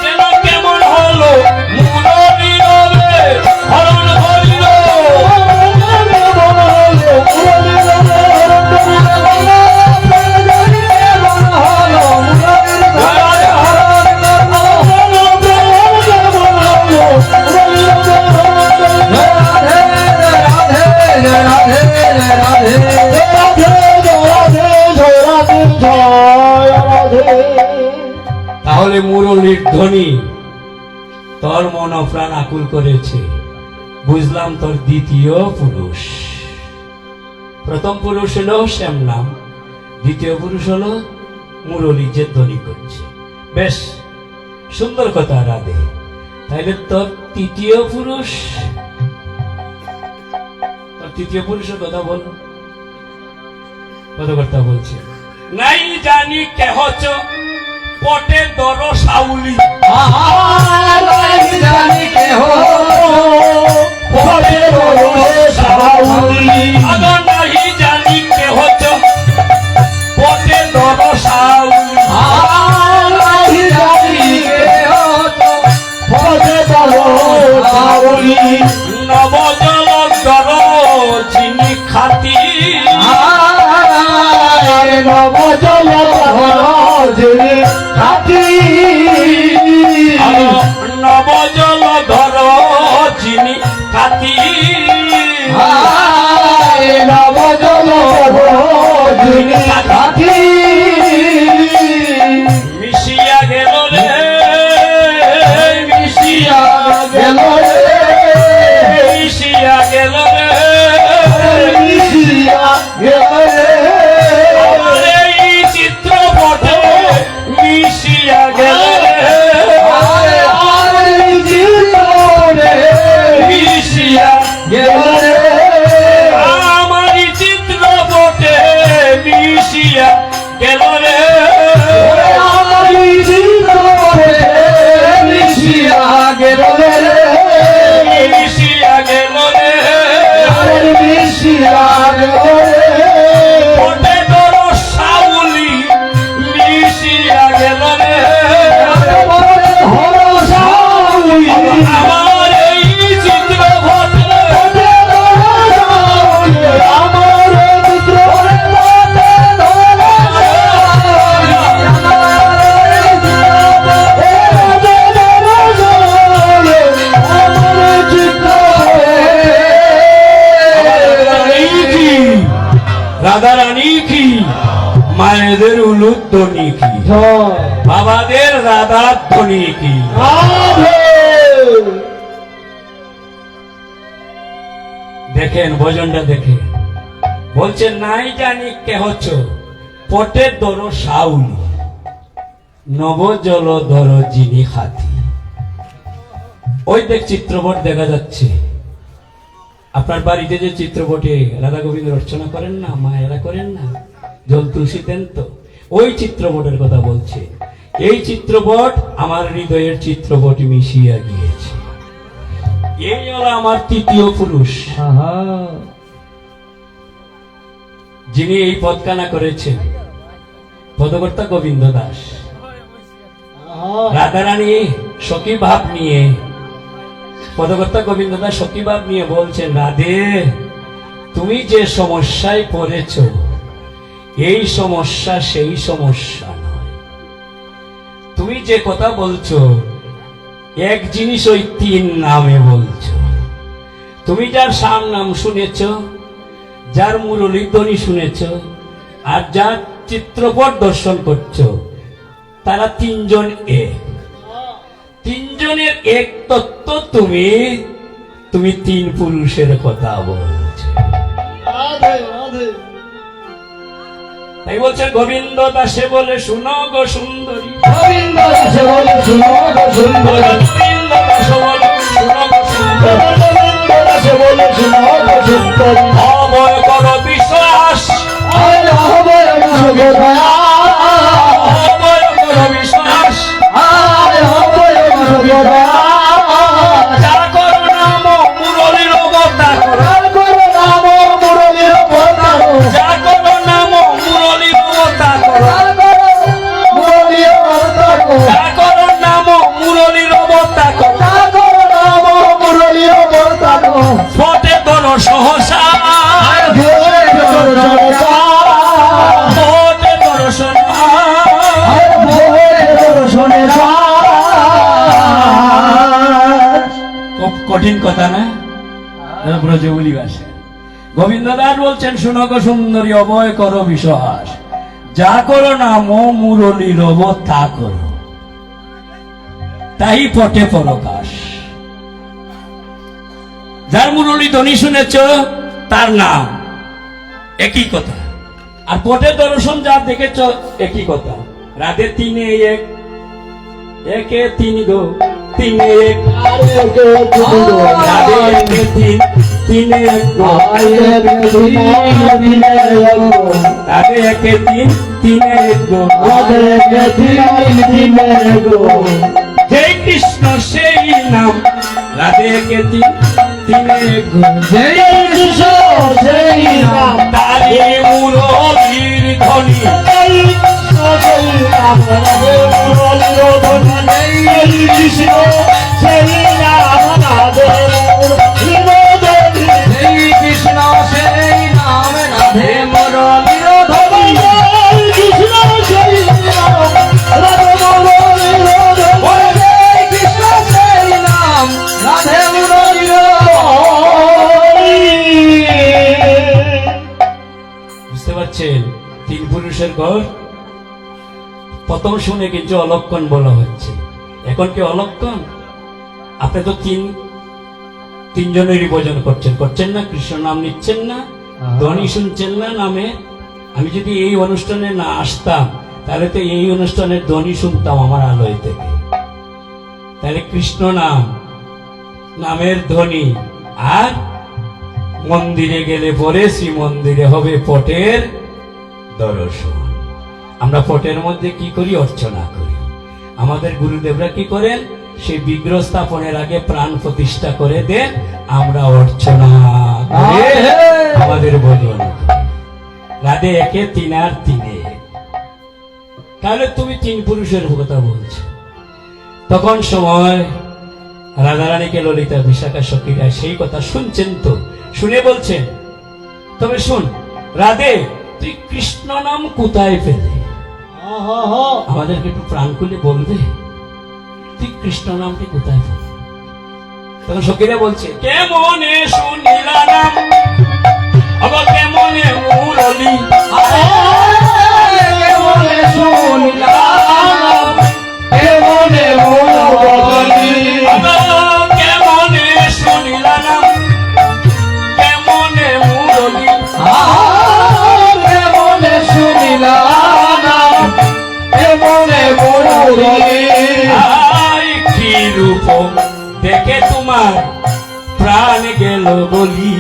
যেন কেমন হলো, মুরলীর রবে হরণ করিল। তাহলে মুরলীর ধ্বনি তোর মন প্রাণ আকুল করেছে, বুঝলাম তোর দ্বিতীয় পুরুষ। প্রথম পুরুষ হলো শ্যাম নাম, দ্বিতীয় পুরুষ হলো মুরলী যে ধ্বনি করছে। বেশ সুন্দর কথা রাধে। তাহলে তোর তৃতীয় পুরুষ, তোর তৃতীয় পুরুষের কথা বল, কত কথা বলছে। নাই জানি কেহ চ পটে দর সাউলি নাই জানি কেহ পটে দর সাউলি আগো নাই জানি কেহ চ পটে দর সাউলি নাই জানি কেহ পটে দর সাউলি নবজল দর চিনি খাতি নবজল খাতি নবজল ধর চিনি খাতি নবজল খাতি মিশিয়া গেল রে মিশিয়া গেল রে মিশিয়া গেল রে গেল রে আমার এই চিত্রপটে মিশিয়া গেল রে মিশিয়া আমার চিত্রপটে মিশিয়া গেল রে মিশিয়া গেল রে পটে তোর সাউলি মিশিয়া গেল রে আমার এই চিত্রপটে রাধা রানী কি মায়েদের উলুধ্বনি কি বাবাদের রাধার ধ্বনি কি দেখেন ভজনটা দেখে বলছেন নাই জানি কেহ চ পটে দর সাউলি নবজল ধর যিনি খাতি ওই দেখ চিত্রপট দেখা যাচ্ছে আপনার বাড়িতে যে চিত্রপটে রাধা গোবিন্দ রচনা করেন না মায়েরা করেন না জল তুলসী দেন তো ওই চিত্রপটের কথা বলছে এই চিত্রপট আমার হৃদয়ের চিত্রপট মিশিয়া গিয়েছে এই হলো আমার তৃতীয় পুরুষ যিনি এই পদকানা করেছেন পদকর্তা গোবিন্দ দাস রাধারানী সখী ভাব নিয়ে পদকর্তা গোবিন্দ দাস সখী ভাব নিয়ে বলছেন রাধে তুমি যে সমস্যায় পড়েছ এই সমস্যা সেই সমস্যা নয় তুমি যে কথা বলছো এক জিনিস ওই তিন নামে বলছো তুমি যার সার নাম শুনেছ যার মুরলী ধ্বনি শুনেছ আর যার চিত্রপট দর্শন করছো তারা তিনজন এক তিনজনের এক তত্ত্ব তুমি তিন পুরুষের কথা বলছো তাই বলছে গোবিন্দ দাসে বলে শুনো গো সুন্দরী গোবিন্দ দাসে বলে শুনো গো সুন্দরী গোবিন্দ দাস বলে শুনো গো সুন্দরী গোবিন্দ দাসে বলে শুনো গো সুন্দরী অভয় কর বিশ্বাস আয় হবে সুগদা অভয় কর বিশ্বাস আয় হবে সুগদা যা কর নাম মুরলীর অবতার আর করো নাম মুরলীর অবতার যা কর নাম মুরলীর অবতার আর করো মুরলীর অবতার যা কর নাম মুরলীর অবতার আর করো নাম মুরলীর অবতার ফটে তোর সহসা আর ভোরে দর্শনা ফটে তোর সহসা আর ভোরে দর্শনা খুব কঠিন কথা না ব্রজবুলি ভাষা গোবিন্দ দাস বলছেন শুনো গো সুন্দরী অভয় করো বিশ্বাস যা করো না মুরলী রব তা করো তাই পটে পরকাশ যার মুরলী ধ্বনি শুনেছ তার নাম একই কথা আর পটে দর্শন যা দেখেছ একই কথা রাতে তিনে এক একে তিন গো তিনে এক রাধে একে তিন তিনে গো আয় দিনে গো রাধে একে তিন তিনে গো রাধে দিনে গো জয় কৃষ্ণ সেই নাম রাধে একে তিন তিনে গো জয় কৃষ্ণ সেই নাম তারি মুরলীর ধ্বনি জয় কৃষ্ণ সেই নাম রাধে মুরলীর ধ্বনি জয় কৃষ্ণ সেই নাম রাধে মুরলীর ধ্বনি জয় কৃষ্ণ সেই নাম রাধে মুরলীর ধ্বনি জয় কৃষ্ণ সেই নাম রাধে মুরলীর ধ্বনি জয় কৃষ্ণ সেই নাম রাধে মুরলীর বুঝতে পারছেন তিন পুরুষের ঘর প্রথম শুনে কিন্তু অলক্ষণ বলা হচ্ছে এখন কি অলক্ষণ আপনি তো তিনজনেরই ভোজন করছেন না কৃষ্ণ নাম নিচ্ছেন না ধ্বনি শুনছেন না নামে আমি যদি এই অনুষ্ঠানে না আসতাম তাহলে তো এই অনুষ্ঠানের ধ্বনি শুনতাম আমার আলোয় থেকে তাহলে কৃষ্ণ নামের ধ্বনি আর মন্দিরে গেলে পরে শ্রীমন্দিরে হবে পটের দর্শন আমরা পটের মধ্যে কি করি অর্চনা করি আমাদের গুরুদেবরা কি করেন সেই বিগ্রহ স্থাপনের আগে প্রাণ প্রতিষ্ঠা করে দেন আমরা অর্চনা করে আমাদের ভজন করি। রাধে একে তিন আর তিনে তাহলে তুমি তিন পুরুষের কথা বলছো তখন সময় রাধারানীকে ললিতা বিশাখা সখীরা সেই কথা শুনছেন তো শুনে বলছেন তবে শুন রাধে তুই কৃষ্ণ নাম কোথায় পেলে আমাদেরকে একটু প্রাণ খুলে বলবে তুই কৃষ্ণ নামটি কোথায় পেলে তখন সখীরা বলছে কেমনে শুনিলা নাম আবার কেমনে মুরলী কেমনে শুনলাম কেমনে মুরলী আবার কেমনে শুনিলা নাম কেমনে মুরলী কেমনে শুনিলাম কেমনে মুরলী আয় কি রূপ দেখে তোমার প্রাণ গেল বলি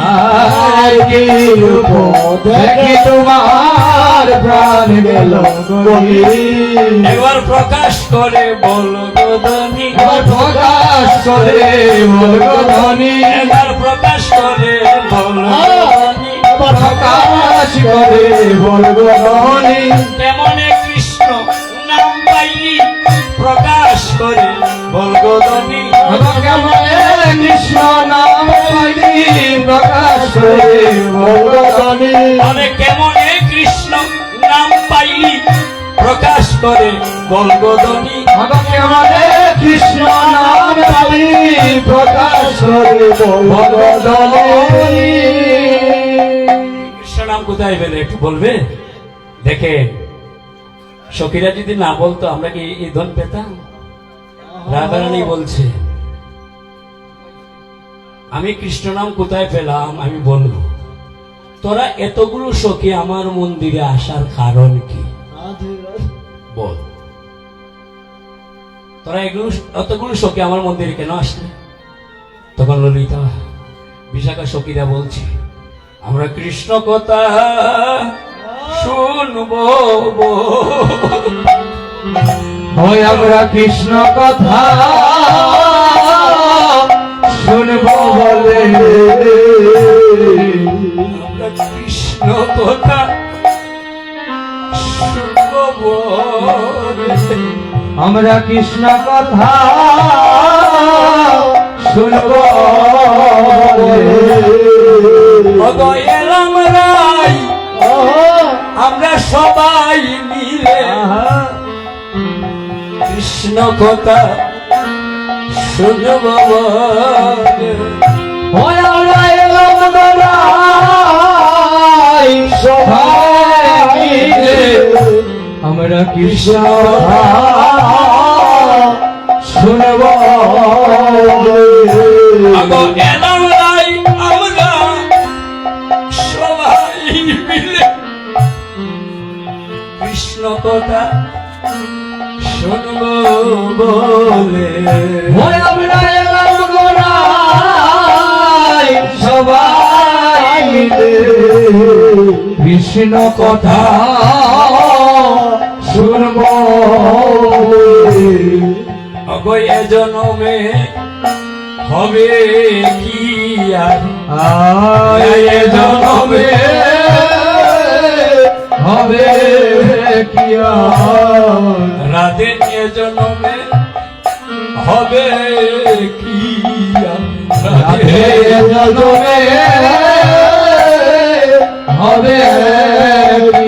আর কি রূপ দেখি তোমার প্রাণ গেল বলি একবার প্রকাশ করে বল গদনি এবার প্রকাশ করে বলগনি একবার প্রকাশ করে বল গদনি প্রকাশ করে বলগনি কেমনে কৃষ্ণ নাম পাইলি প্রকাশ করে বল গদনি কেমনে কৃষ্ণ নাম পাইলি প্রকাশ করে বলগনি মানে কেমনে কৃষ্ণ নাম পাইলি প্রকাশ করে বল গদনি কেমনে কৃষ্ণ নাম পাইলি প্রকাশ করে বলগনি কৃষ্ণ নাম কোথায় পেলে একটু বলবে দেখে সখীরা যদি না বলতো আমরা কি এই ধন পেতাম রাধারানী বলছে আমি কৃষ্ণ নাম কোথায় পেলাম আমি বলবো তোরা এতগুলো সখী আমার মন্দিরে আসার কারণ কি বল তোরা এতগুলো সখী আমার মন্দিরে কেন আসলে তখন ললিতা বিশাখা সখীরা বলছে আমরা কৃষ্ণ কথা শুনবো ওই আমরা কৃষ্ণ কথা শুনব বলে আমরা কৃষ্ণ কথা শুনবো বলে। আমরা কৃষ্ণ কথা শুনব ওগো এলাম রাই আমরা সবাই মিলে কৃষ্ণ কথা শুনব বলে। ওই আমরা এলাম গড়াই সবাই মিলে আমরা কৃষ্ণ কথা শুনব ওগো এলাম রাই আমরা সবাই মিলে কৃষ্ণ কথা শুনব বলে। ওই আমরা এলাম গড়াই বাইতে কৃষ্ণ কথা শুনব ওগো এ জনমে হবে কি আর এ জনমে হবে কি রাধে এ জনমে হবে কি আর রাধে এ জনমে হবে কি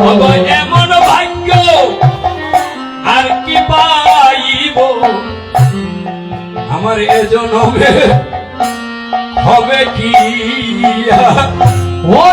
ওগো এমন ভাগ্য আর কি পাইব আমার এ জনমে হবে কি আর ও